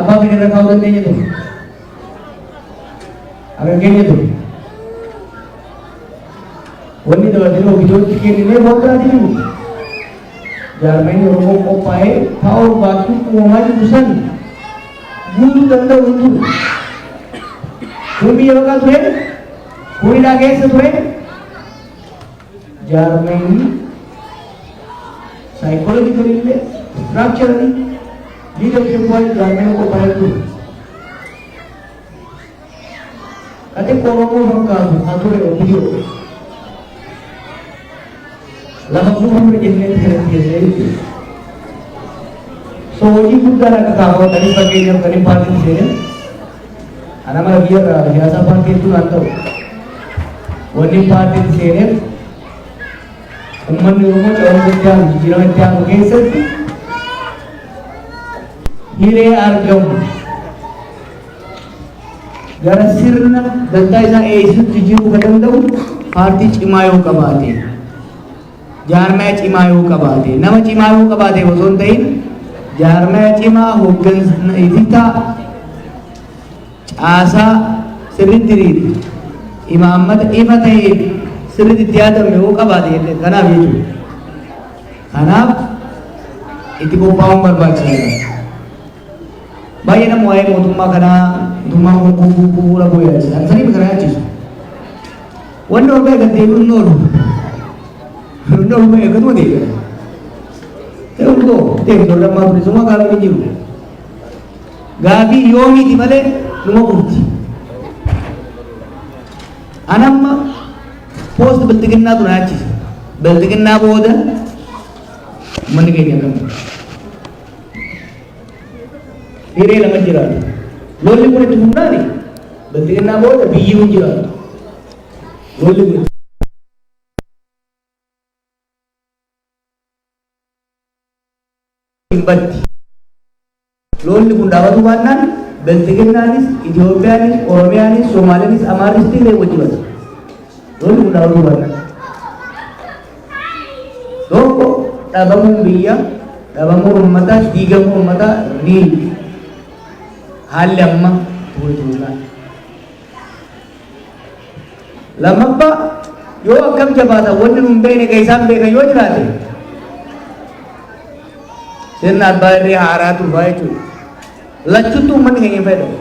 abbaa fedhe irra kaa'uu dandeenya ture. Akan keenya ture. Wanni dabalatee ofiitti kenninee waggaati jiru. Jaarmeen Oromoo qophaa'ee taa'uu baachuu uumamaa jiru san guutuu danda'u hin ture. Kun biyya bakka ture, kun hidhaa keessa ture. Jaarmeen saayikoolojikali illee istiraakcharali liidarship waan jaarmeen qophaa'ee ture. Kati Oromoo fakkaatu kan ture ofiyyoo. Lama kumpul jennee jennee so hojii guddaa akka kaawwatanii fakkeenyaaf kan hin paartiin seenan ana mara biyya siyaasa paartii hedduu naan ta'u wanni paartiin seeneef uummanni Oromoo carraa itti aanu jijjiirama itti aanu keessatti hiree argamu gara sirna dantaa isaa eegsisutti jijjiiruu kan danda'u paartii cimaa yoo qabaate. Jaarmee cimaa yoo qabaate nama cimaa yoo qabaate osoo hin ta'in jaarmee cimaa hooggansa ifitaa caasaa sirriitti diriire imaammata ifa ta'ee sirriitti itti yaadame yoo qabaate kanaaf jechuudha. Kanaaf itti qophaa'uun barbaachisaadha. Baay'ee nama waa'ee mootummaa kanaa mootummaa kun bu'uura bu'ee saniif kana yaachisu. Wanni ol ba'e gaddeebiin hin oolu. Nol me kedua dia. Tengok tengok dalam apa semua kalau begini. Gabi yomi di mana lumah kurti. Anam post beltikin na tu naci. Beltikin na boda. Mana kaya kamu? Ini lama jiran. Loli pun itu bunda ni. Beltikin na boda biji pun jiran. Loli pun. Batti lolli kun dhaabatu baannaan Biltiginnaanis, Itoophiyaanis, Oromiyaanis, Somaaliyaanis, Amaaris illee wajji bata. Lolli kun dhaabatu baannaan tokko dhabamuun biyya, dhabamuun uummataa, diigamuun uummataa ni haalli amma tuultuulaan. Lammaffaa yoo akkam jabaata wanni nun beekne ka isaan beekan yoo jiraate sirna abbaa irree haaraa turbaa jechuudha lachuttu uummanni keenya hin fayyadamu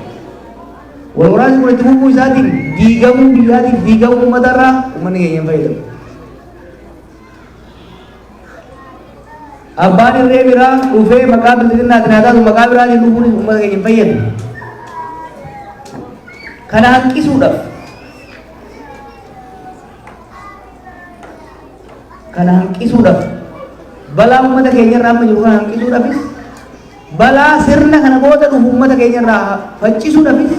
wal waraansi kun itti fufuu isaatiin diigamuu biyyaatiin diigamuu uummatarraa uummanni keenya hin fayyadamu abbaan irree biraa dhufee maqaa bilisinnaatiin haa taatu maqaa biraatiin dhufuun uummata keenya hin fayyadu kana hanqisuudhaaf balaa uummata keenya irraa amma jiru kana hanqisuudhaafis balaa sirna kana booda dhufu uummata keenya irraa faccisuudhaafis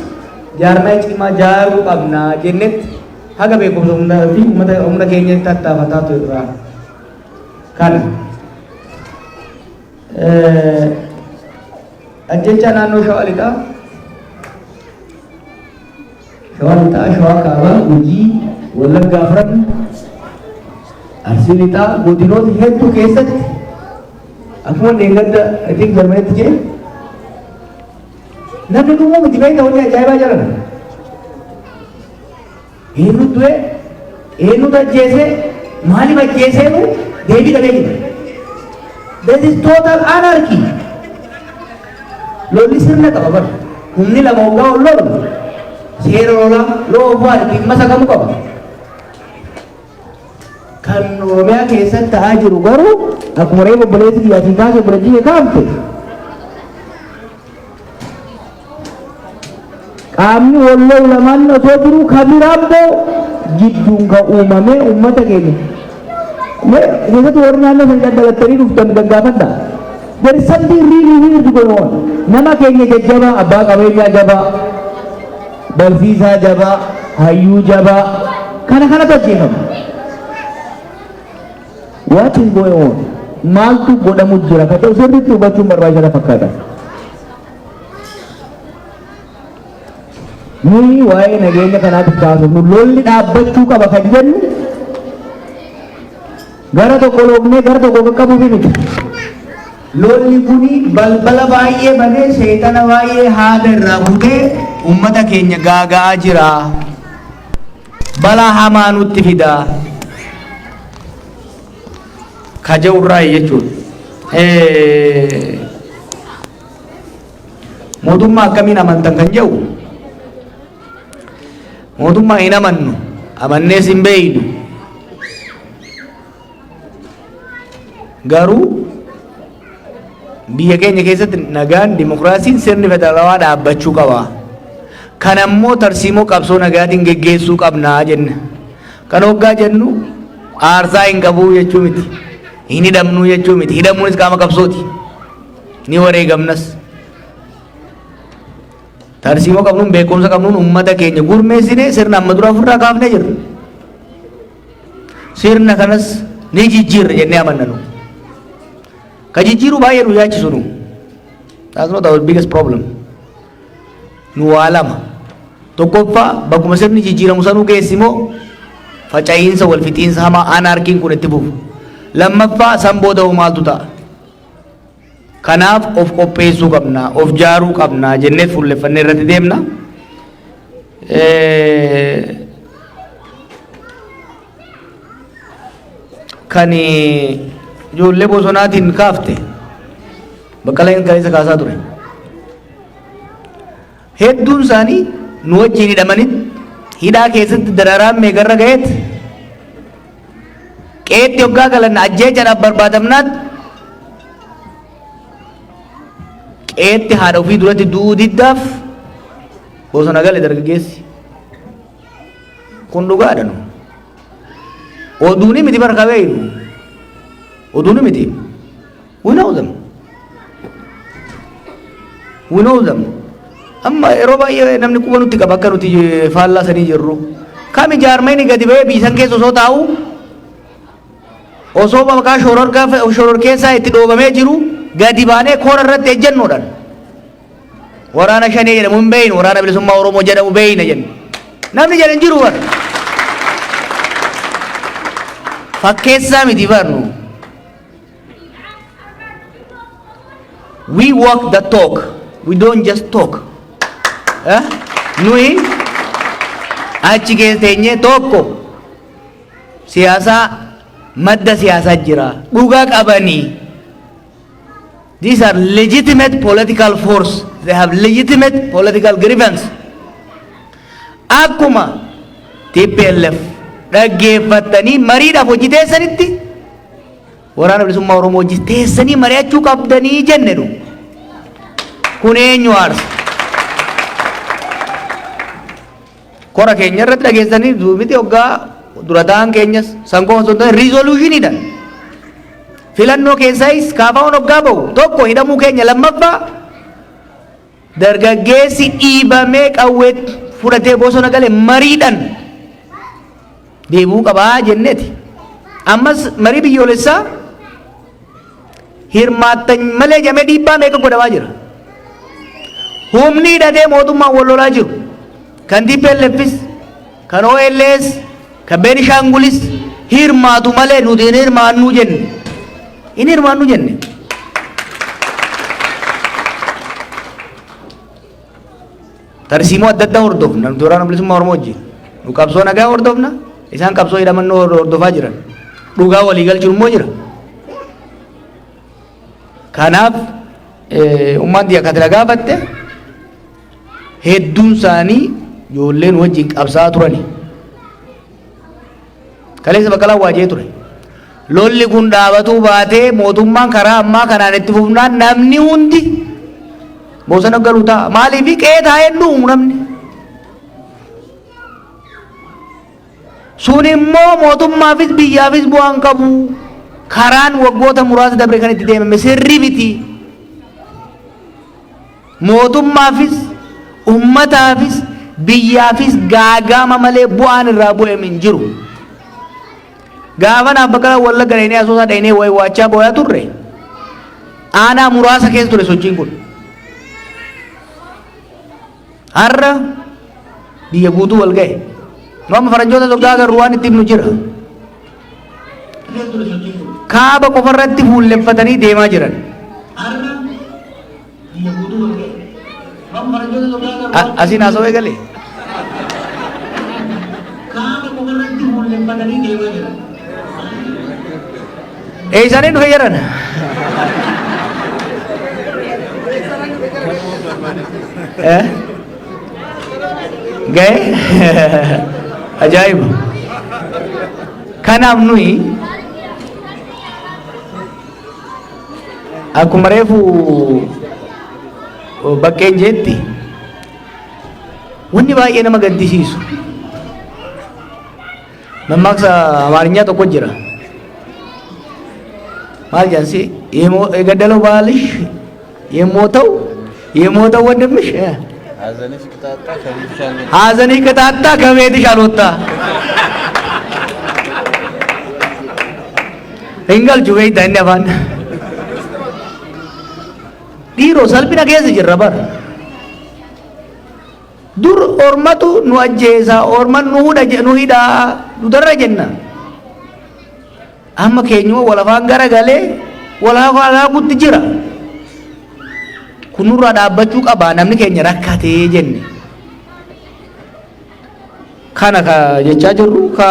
jaarmaa cimaa jaaruu qabnaa jennetti haga beekumsa hundaa fi uummata keenya tattaafataa ture irraa kana ajjecha naannoo shawaa lixaa shawaa kaabaa Gujii Wallaggaa Afran Arsii lixaa godinoota hedduu keessatti akkuma deeggarda itti jarmanetti jee namni dhumuu miti beekta wanni ajaa'ibaa jiran eenyu du'e eenyutu ajjeese maaliif ajjeeseenu deebii dhabee jira This is total anarchy. Lolli sirna qaba bar. Humni lama hoggaa ol lolu. Seera lolaa loo ofaa dhimma saqamu qaba. Kan Oromiyaa keessatti ta'aa jiru garuu akkuma reefu obboleessi biyyaatiin taasise obboleettii kaamte. Qaamni wal lolu lamaan otoo jiru kabiraan boo jidduun ka uumame uummata keenya. Keessatti warri naannoo sana daddalattanii dhuftan gaggaafadha. There is something really weird going on. Nama keenya jajjaba, abbaa qabeenyaa jabaa, barsiisaa jabaa, hayyuu jabaa, kana ajjeefama. What is going on? Maaltu godhamu jira? Ka ta'u sirriitti hubachuun barbaachisaa fakkaata. Nuyi waa'ee nageenya kanaatiif kaasofnu lolli dhaabbachuu qaba kan jennu gara tokko loobnee gara tokko qaqqabuuf miti. Lolli kuni balbala baay'ee banee seexana baay'ee haada irraa butee uummata keenya gaaga'aa jira. Balaa hamaa nutti fida. Kaja'urraa jechuudha. Mootummaa akkamiin amantan kan jedhu mootummaa hin amannu amannees hin beeynu. Garuu biyya keenya keessatti nagaan dimokiraasiin sirni federaalawaa dhaabbachuu qaba. Kan ammoo tarsiimoo qabsoo nagaatiin geggeessuu qabnaa jenna. Kan hoggaa jennu aarsaa hin qabuu jechuu miti. Hin hidhamnuu jechuu miti. Hidhamuunis qaama qabsooti. Ni wareegamnas. Tarsiimoo qabnuun beekumsa qabnuun uummata keenya gurmeessinee sirna amma dura ofirraa kaafnee jirra. Sirna kanas ni jijjiirra jennee amannanu. Kajijjiiruu baay'ee nu yaachisu nu. That's not our biggest problem. Nu waa lama. Tokkoffaa bakkuma sirni jijjiiramu sanuu geessimoo faca'iinsa wal fixiinsa hamaa anarkiin kun itti buufu. Lammaffaa san booda maaltu ta'a. Kanaaf of qopheessuu qabna, of jaaruu qabna jennee fuulleffannee irratti deemna. Kan ijoollee bosonaatiin kaafte Baqqalaan kaleessa kaasaa ture. Hedduun isaanii nu wajjin hidhamanii hidhaa keessatti dararaan meeqarra ga'eet qeetti hoggaa galan ajjeechaadhaaf barbaadamnaat qeetti haadha ofii duratti duudiddaaf bosona gale dargaggeessi. Kun dhugaadha nu. Oduuni miti barka beeynu. Oduuni miti. We know them. We know them. Amma yeroo baay'ee namni quba nutti qaba akka nuti faallaa sanii jirru. Kami jaarmayni gadi ba'ee biisan keessa osoo taa'u osoo maqaa shororkeessaa itti dhoobamee jiru gadi baanee koora irratti ejjennoodhaan waraana shanee jedhamu hin beeynu waraana bilisummaa Oromoo jedhamu beeyna jenna. Namni jedhan jiru bara. Fakkeessaa miti barnu. We walk the talk. We don't just talk. Nui achi keessa teenyee tokko Siyaasa madda siyaasaa jira. Dhugaa qabanii. These are legitimate political force. They have legitimate political grievance. Akkuma TPLF dhaggeeffatanii mariidhaaf hojii teessanitti waraana bilisummaa Oromoo hojii teessanii mari'achuu qabdanii jennedhu. Kun eenyu aarsa? Kora keenya irratti dhageessanii duubiti hoggaa durataan keenyas sankoo osoo ta'e riizoluushiniidhaan filannoo keessaayis kaafaa'uun hoggaa bahu tokko hidhamuu keenya lammaffaa dargaggeessi dhiibamee qawwee fudhatee bosona galee mariidhaan deebuu qabaa jenneeti. Ammas marii biyyoolessaa hirmaattan malee jamee dhiibbaa meeqa godhamaa jira. Humni hidhatee mootummaan wal lolaa jiru kan TPLFis kan OLS kan Beenishaangulis hirmaatu malee nuti hin hirmaannuu jenne. Hin hirmaannuu jenne. Tarsiimoo adda addaa hordofna. Nuti waraana bilisummaa Oromoo wajjin. Nu qabsoo nagaa hordofna. Isaan qabsoo hidhamannoo hordofaa jiran. Dhugaa walii galchuun immoo jira. Kanaaf uummanni akka tira gaafatte hedduun isaanii ijoolleen wajjin qabsaa turani. Kaleessa Baqqalaa waajee ture. Lolli kun dhaabatuu baatee mootummaan karaa ammaa kanaan itti fufnaan namni hundi bosona galuu ta'a. Maaliif qe'ee taa'ee dhuumu namni? Sun immoo mootummaafis biyyaafis bu'aan qabu. Karaan waggoota muraasa dabre kan itti deemame sirrii miti. Mootummaafis ummataafis biyyaafis gaagama malee bu'aan irraa bu'ame hin jiru. Gaafa naaf Baqqalaa Wallagga dhaynee Asoosaa dhaynee waachaa booyaa turre aanaa muraasa keessa ture sochiin kun. Har'a biyya guutuu wal ga'e. Nu amma faranjoota tokko agarru waan itti himnu jira. Kaaba qofarratti fuulleffatanii deemaa jiran. Asiin haasawee galee. Kaaba qofarratti fuulleffatanii deemaa jiran. Eeysanii dhufe jedhan. Ga'e ajaa'iba. Kanaaf nuyi akkuma reefu bakkeen jeetti wanni baay'ee nama gaddisiisu mammaaksa amaarinyaa tokko jira. Maal jansi የገደለው ባልሽ የሞተው ወንድምሽ ሀዘንሽ ቅጣጣ ከቤትሽ አልወጣ እንገልቹ ቤት እንደፋን ዲሮ ሰልቢና ኬስ ጅረበር dur ormatu nu ajjeesa orman nu hidha nu darrajenna amma keenyuma walafaan garagalee walafaa gutti jira kunurraa dhaabbachuu qaba namni keenya rakkatee jenne kana ka jechaa jirru ka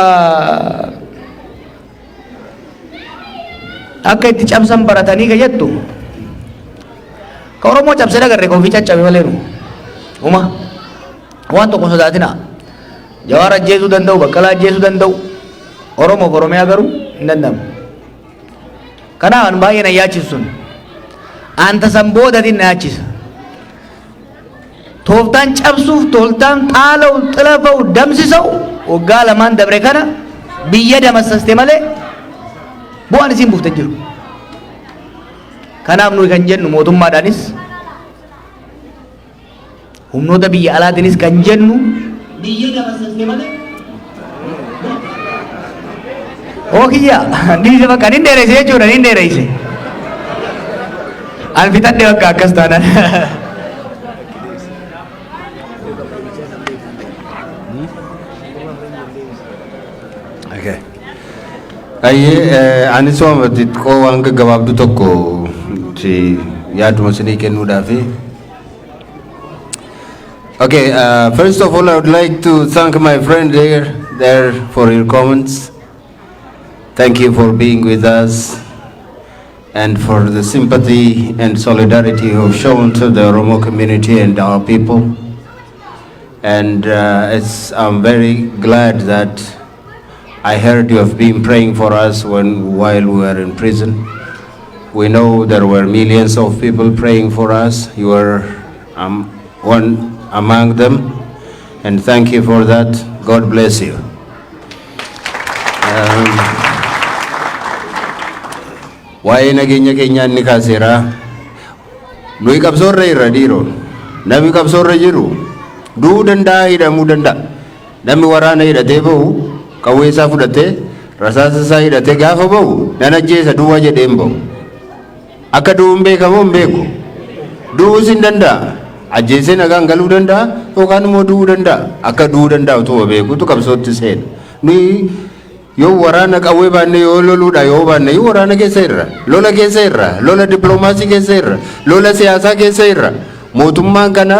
akka itti cabsan baratanii ka jettu ka Oromoo cabsee agarre ka ofii caccabe malee nu uma waan tokko sodaatina Jawaar ajjeesuu danda'u Baqqalaa ajjeesuu danda'u Oromoo fi Oromiyaa garuu hin danda'amu. Kanaaf an baay'ee na yaachisu sun anta san boodatiin na yaachisa. Tooftaan cabsuuf tooftaan xaala'u xilafa'u damsisa'u waggaa lamaan dabre kana biyya damassaste malee bu'aan isiin buufte jiru. Kanaaf nuyi kan jennu mootummaadhaanis humnoota biyya alaatiinis kan jennu biyya damassaste malee Okiya, diise bakka nin dheereyse jechuudha nin dheereyse. An fitadhe bakka akkas taanan. Okay. Ayyee ani sooma xiqqoo waan gaggabaabdu tokko yaaduma isinii kennuudhaafi. Okay, first of all I would like to thank my friend there for your comments. Thank you for being with us and for the sympathy and solidarity you have shown to the Oromo community and our people. And I'm very glad that I heard you have been praying for us while we were in prison. We know there were millions of people praying for us. You were one among them. And thank you for that. God bless you. Waa'ee nageenya keenyaa inni kaaseera. Nuyi qabsoorra irra dhiiroo. Namni qabsoorra jiru du'uu danda'a, hidhamuu danda'a. Namni waraana hidhatee bahu qawwee isaa fudhatee rasaasa isaa hidhatee gaafa bahu nan ajjeesa duwwaa jedhee hin bahu. Akka du'uun beekamoo hin beeku. Du'uus hin danda'a. Ajjeesee nagaan galuu danda'a yookaan immoo du'uu danda'a. Akka du'uu danda'a utuma beekutu qabsootti seena. Nuyi yoo waraana qawwee baanne yoo loluudha yoo baanne yoo waraana keessa irra lola keessa irra lola dippiloomaasii keessa irra lola siyaasaa keessa irra mootummaan kana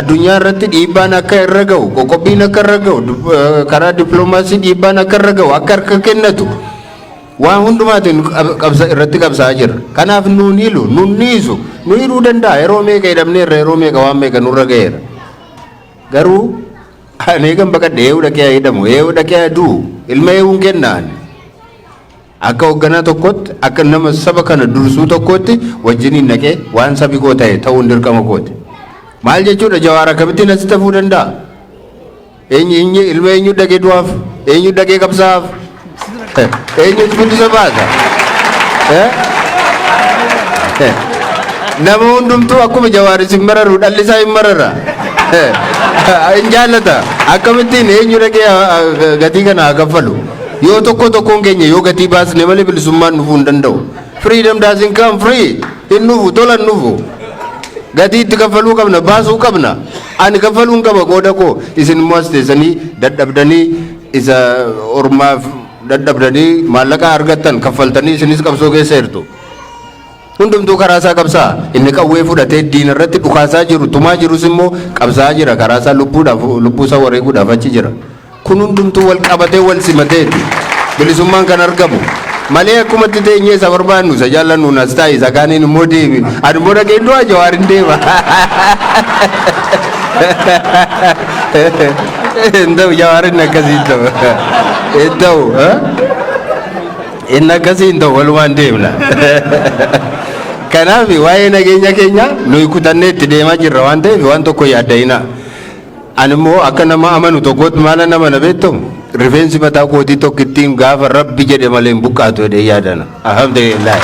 addunyaa irratti dhiibbaan akka irra ga'u qoqqobbiin akka irra ga'u karaa dippiloomaasii dhiibbaan akka irra ga'u akka harka kennatu waan hundumaatiin irratti qabsaa jira. Kanaaf nuun hiilu nuun niisu nu hiiluu danda'a. Yeroo meeqa hidhamneerra yeroo meeqa waan meeqa nurra ga'eera. Garuu ani kan baqadhe eewu dhaqee hidhamu eewu dhaqee aduu ilma eewuun kennaan akka hoogganaa tokkotti akka nama saba kana dursuu tokkotti wajjiniin dhaqee waan sabi koo ta'e ta'uun dirqama kooti. Maal jechuudha Jawaar akkamittiin asitti hafuu danda'a? Ilma eenyu dhaqee du'aaf? Eenyu dhaqee qabsaa'aaf? Eenyutu guddisa baasa? Nama hundumtuu akkuma Jawaaris hin mararu dhalli isaa hin marara. Hin jaallata. Akkamittiin eenyu dhaqee gatii kana haa kaffalu? Yoo tokkoon keenya yoo gatii baasne malee bilisummaan dhufuu hin danda'u. Freedom doesn't come free. Hin dhufu tola hin dhufu. Gatii itti kaffaluu qabna baasuu qabna. Ani kaffaluun qaba qooda koo isin immoo as teessanii dadhabdanii isa ormaaf dadhabdanii maallaqa argattan kaffaltanii isinis qabsoo keessa jirtu. Hundumtuu karaa isaa qabsaa. Inni qawwee fudhatee diina irratti dhukaasaa jiru tumaa jirus immoo qabsaa jira karaa isaa lubbuu isaa wareeguudhaaf achi jira. Kun hundumtuu wal qabatee wal simateeti bilisummaan kan argamu. Malee akkuma itti teenyee isa barbaannu isa jaallannu nas taa'e isa kaaniin immoo deemi. Ani immoo dhaqee du'a Jawaar hin deema. Hin ta'u Jawaar inni akkasii hin ta'u. Hin ta'u. Inni akkasii hin ta'u walumaan deemna. Kanaaf waa'ee nageenya keenya nuyi kutannee itti deemaa jirra waan ta'eef waan tokko yaadda'ina. Ani immoo akka nama amanu tokkotti maala nama na beektu rifeensi mataa kootii tokko ittiin gaafa rabbi jedhe malee hin buqqaatu jedhee yaadana. Alhamdulillah.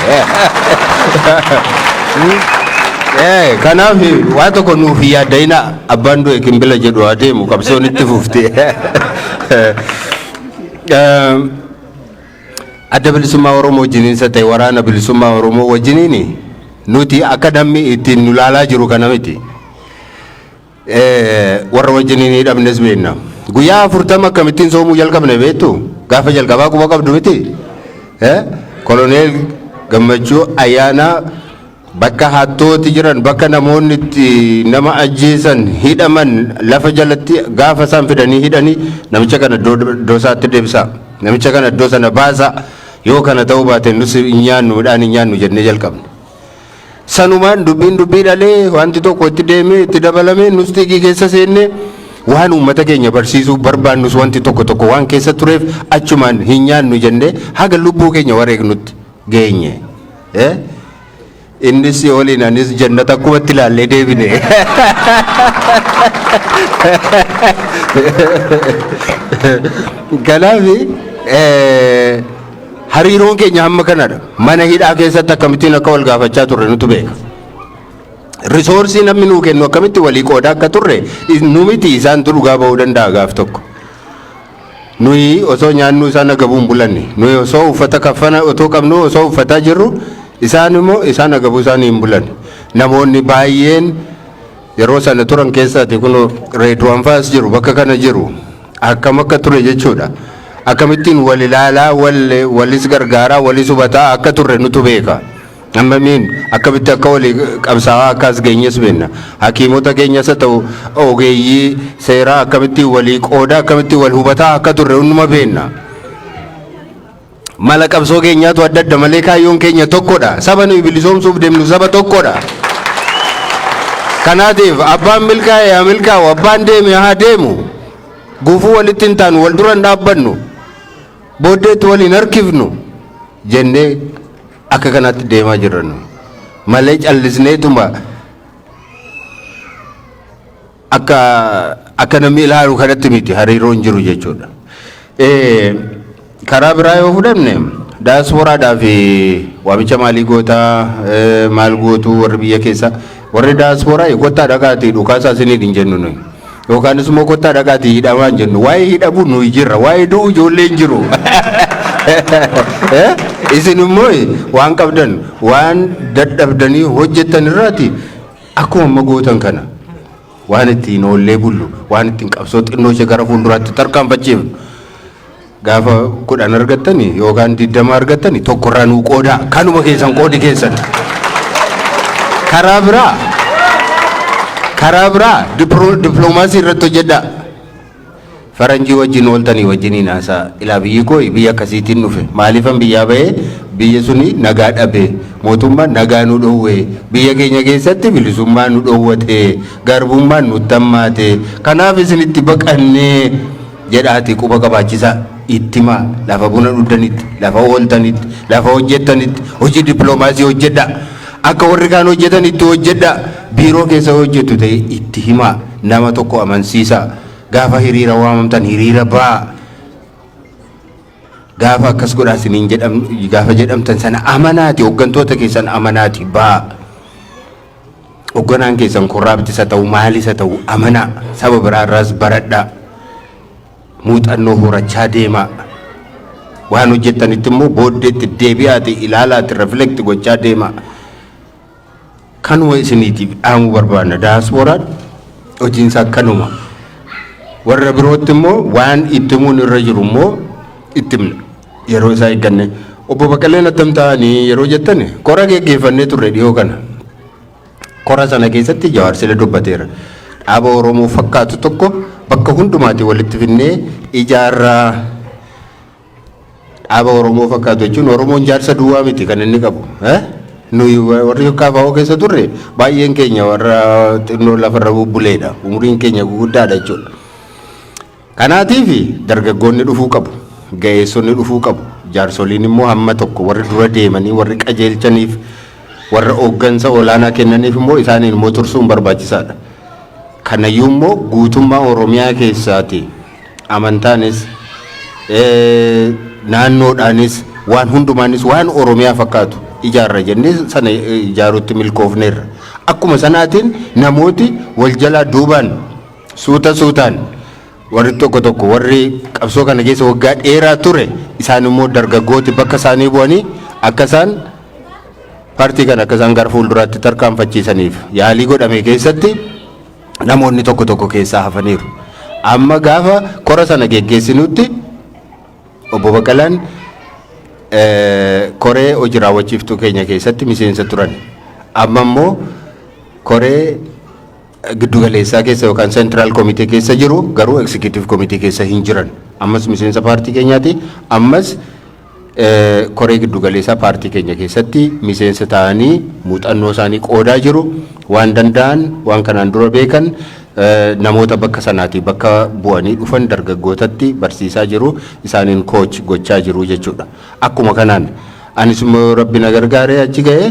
Kanaaf waan tokko nuuf yaadda'ina abbaan du'e kimbila jedhu haa deemu qabsoon itti fufte. Adda bilisummaa Oromoo wajjiniin isa ta'e waraana bilisummaa Oromoo wajjiniin nuti akka namni ittiin nu laalaa jiru kana miti. Warra wajjiniin hidhamnes beekna. Guyyaa 40 akkamittiin soomuu jalqabne beektu gaafa jalqabaa quba qabdu miti. Koloneel Gammachuu Ayyaanaa bakka hattooti jiran bakka namoonni itti nama ajjeesan hidhaman lafa jalatti gaafa isaan fidanii hidhanii namicha kana iddoo isaatti deebisa. Namicha kana iddoo sana baasa yoo kana ta'uu baate nus nyaannu midhaan nyaannu jennee jalqabne. Sanumaan dubbiin dubbii dhalee wanti tokko itti deemee itti dabalamee nus xiqqii keessa seenne waan uummata keenya barsiisuu barbaannus wanti tokko waan keessa tureef achumaan hin nyaannu jennee haga lubbuu keenya wareegnutti geenye. Innis waliin anis jannata akkuma itti ilaallee deebine. Kanaaf hariiroon keenya hamma kanadha. Mana hidhaa keessatti akkamittiin akka wal gaafachaa turre nutu beeka. Risoorsii namni nuu kennu akkamitti walii qoodaa akka turre nu miti isaantu dhugaa ba'uu danda'a gaaf tokko. Nuyi osoo nyaannu isaan agabuun bulanne. Nuyi osoo uffata kafana otoo qabnu osoo uffataa jirru isaan immoo isaan agabuu isaanii hin bulanne. Namoonni baay'een yeroo sana turan keessaati kun reeduwaan faas jiru bakka kana jiru akkam akka ture jechuudha. Akkamittiin wal ilaalaa walis gargaaraa walis hubataa akka turre nutu beeka. Ammamiin akkamitti akka walii qabsaa'aa akkas geenyes beekna. Hakiimota keenyas haa ta'u ogeeyyii seeraa akkamitti walii qoodaa akkamitti wal hubataa akka turre hunduma beekna. mala qabsoo keenyaatu adda adda malee kaayyoon keenya tokkodha. Saba nuyi bilisoomsuuf deemnu saba tokkodha. Kanaatiif abbaan milkaa'e haa milkaa'u, abbaan deeme haa deemu. Gufuu walitti hin taanu, wal dura hin dhaabbannu, booddeetti wal hin harkifnu jennee akka kanatti deemaa jirran malee callisneetuma akka namni ilaalu kanatti miti hariiroon jiru jechuudha. Karaa biraa yoo fudhanne daasporaadhaa fi waamicha maalii gootaa maal gootuu warri biyya keessa warri daasporaa kottaa dhaqaatii dhukaasaa isinii hin jennu nuyi yookaanis immoo kottaa dhaqaatii hidhamaa hin jennu waa'ee hidhamuu nuyi jirra waa'ee du'u ijoollee hin jiru. Isin immoo waan qabdan waan dadhabdanii hojjettan irraati akkuma amma gootan kana waan ittiin oollee bullu waan ittiin qabsoo xinnoo ishee gara fuulduraatti tarkaanfachiifnu gaafa 10 argattanii yookaan 20 argattanii tokkorraa nuu qoodaa kanuma keessan qoodi keessan. Karaa biraa dippiloomaasii irratti hojjedhaa. Faranjii wajjin ooltanii wajjiniin haasaa ilaa biyyi koo biyya akkasiitiin dhufe maaliifan biyyaa bahee biyya suni nagaa dhabe mootummaan nagaa nu dhoowwe biyya keenya keessatti bilisummaa nu dhoowwate garbummaan nu tammaate kanaaf isinitti baqannee jedhaati quba qabaachisaa ittima lafa buna dhuddanitti lafa ooltanitti lafa hojjettanitti hojii dippiloomaasii hojjedhaa akka warri kaan hojjetanitti hojjedhaa biiroo keessa hojjettu ta'e itti himaa nama tokko amansiisaa. Gaafa hiriira waamamtan hiriira baa gaafa akkas godhaa isiniin gaafa jedhamtan sana amanaati hooggantoota keessan amanaati baa hoogganaan keessan korraabtisa ta'u maalisa ta'u amanaa saba biraarraas baradhaa muuxannoo horachaa deemaa waan hojjettanitti immoo booddeetti deebi'aati ilaalaati reflekti gochaa deemaa kanuma isiniitiif dhaamuu barbaanna daasporaan hojiinsa akkanuma. Warra birootti immoo waan ittimuun irra jiru immoo ittimna yeroo isaa eegganne obbo Baqqaleen attam ta'anii yeroo jettan kora geggeeffannee turre dhiyoo kana kora sana keessatti Jawaar sila dubbateera dhaaba Oromoo fakkaatu tokko bakka hundumaatti walitti finnee ijaarraa dhaaba Oromoo fakkaatu jechuun Oromoon jaarsa duwwaa miti kan inni qabu nuyi warri KFO keessa turre baay'een keenya warra xinnoo lafarra bubbuleedha umuriin keenya guguddaadha jechuudha. Kanaatiif dargaggoonni dhufuu qabu, ga'eessonni dhufuu qabu, jaarsoliin immoo hamma tokko warri dura deemanii warri qajeelchaniif warra hooggansa olaanaa kennaniif immoo isaaniin immoo tursuun barbaachisaadha. Kanayyuu immoo guutummaa Oromiyaa keessaati amantaanis naannoodhaanis waan hundumaanis waan Oromiyaa fakkaatu ijaarra jennee sana ijaaruutti milkoofneerra. Akkuma sanaatiin namooti wal jalaa duubaan suutaan warri tokko warri qabsoo kana keessa waggaa dheeraa ture isaan immoo dargaggooti bakka isaanii bu'anii akka isaan paartii kana akka isaan gara fuulduraatti tarkaanfachiisaniif yaalii godhame keessatti namoonni tokko keessaa hafaniiru. Amma gaafa kora sana geggeessinutti obbo Baqqalaan koree hojii raawwachiiftuu keenya keessatti miseensa turan. Amma immoo koree giddu galeessaa keessa yookaan central committee keessa jiru garuu executive committee keessa hin jiran ammas miseensa paartii keenyaati ammas koree giddu galeessaa paartii keenya keessatti miseensa ta'anii muuxannoo isaanii qoodaa jiru waan danda'an waan kanaan dura beekan namoota bakka sanaati bakka bu'anii dhufan dargaggootatti barsiisaa jiru isaaniin coach gochaa jiru jechuudha. Akkuma kanaan anis immoo rabbi na gargaaree achi ga'ee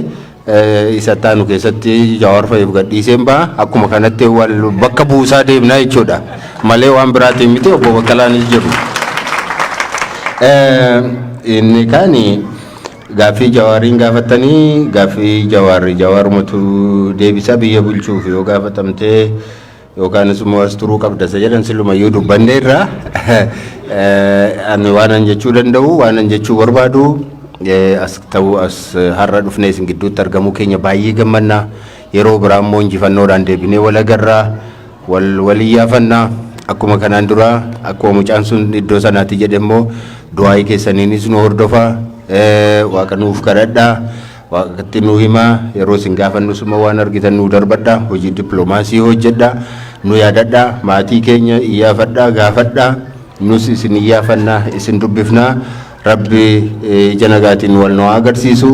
isa taanu keessatti Jawaar fa'iif gadhiiseen ba'a akkuma kanatti wal bakka buusaa deemnaa jechuudha malee waan biraatiin miti obbo Baqqalaan jiru. Inni kaani gaaffii Jawaariin gaafatanii gaaffii Jawaarumatu deebisa biyya bulchuuf yoo gaafatamtee yookaanis immoo as turuu qabda isa jedhan silumayyuu dubbanneerra ani waanan jechuu danda'u waanan jechuu barbaadu as ta'u as har'a dhufnee isin gidduutti argamuu keenya baay'ee gammannaa yeroo biraa immoo injifannoodhaan deebinee wal agarraa wal iyyaafannaa akkuma kanaan dura akkuma mucaan sun iddoo sanaatti jedhe immoo du'aa keessaniinis nu hordofaa waaqa nuuf kadhadhaa waaqatti nu himaa yeroo isin gaafannus immoo waan argitan nu darbadhaa hojii dippiloomaasii hojjedhaa nu yaadadhaa maatii keenya iyyaafadhaa gaafadhaa nus isin iyyaafannaa isin dubbifnaa Rabbi ija nagaatiin wal nu agarsiisu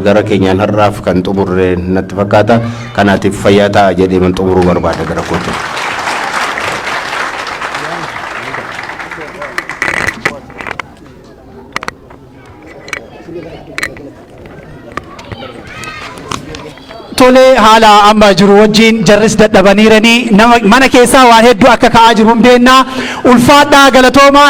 gara keenyaan har'aaf kan xumurre natti fakkaata. Kanaatiif fayyaa ta'a jedhee man xumuruu barbaada gara kootti. Tole haala amma jiru wajjin jarris dadhabaniiranii mana keessaa waan hedduu akka ka'aa jiru hin beekna. Ulfaadhaa galatoomaa.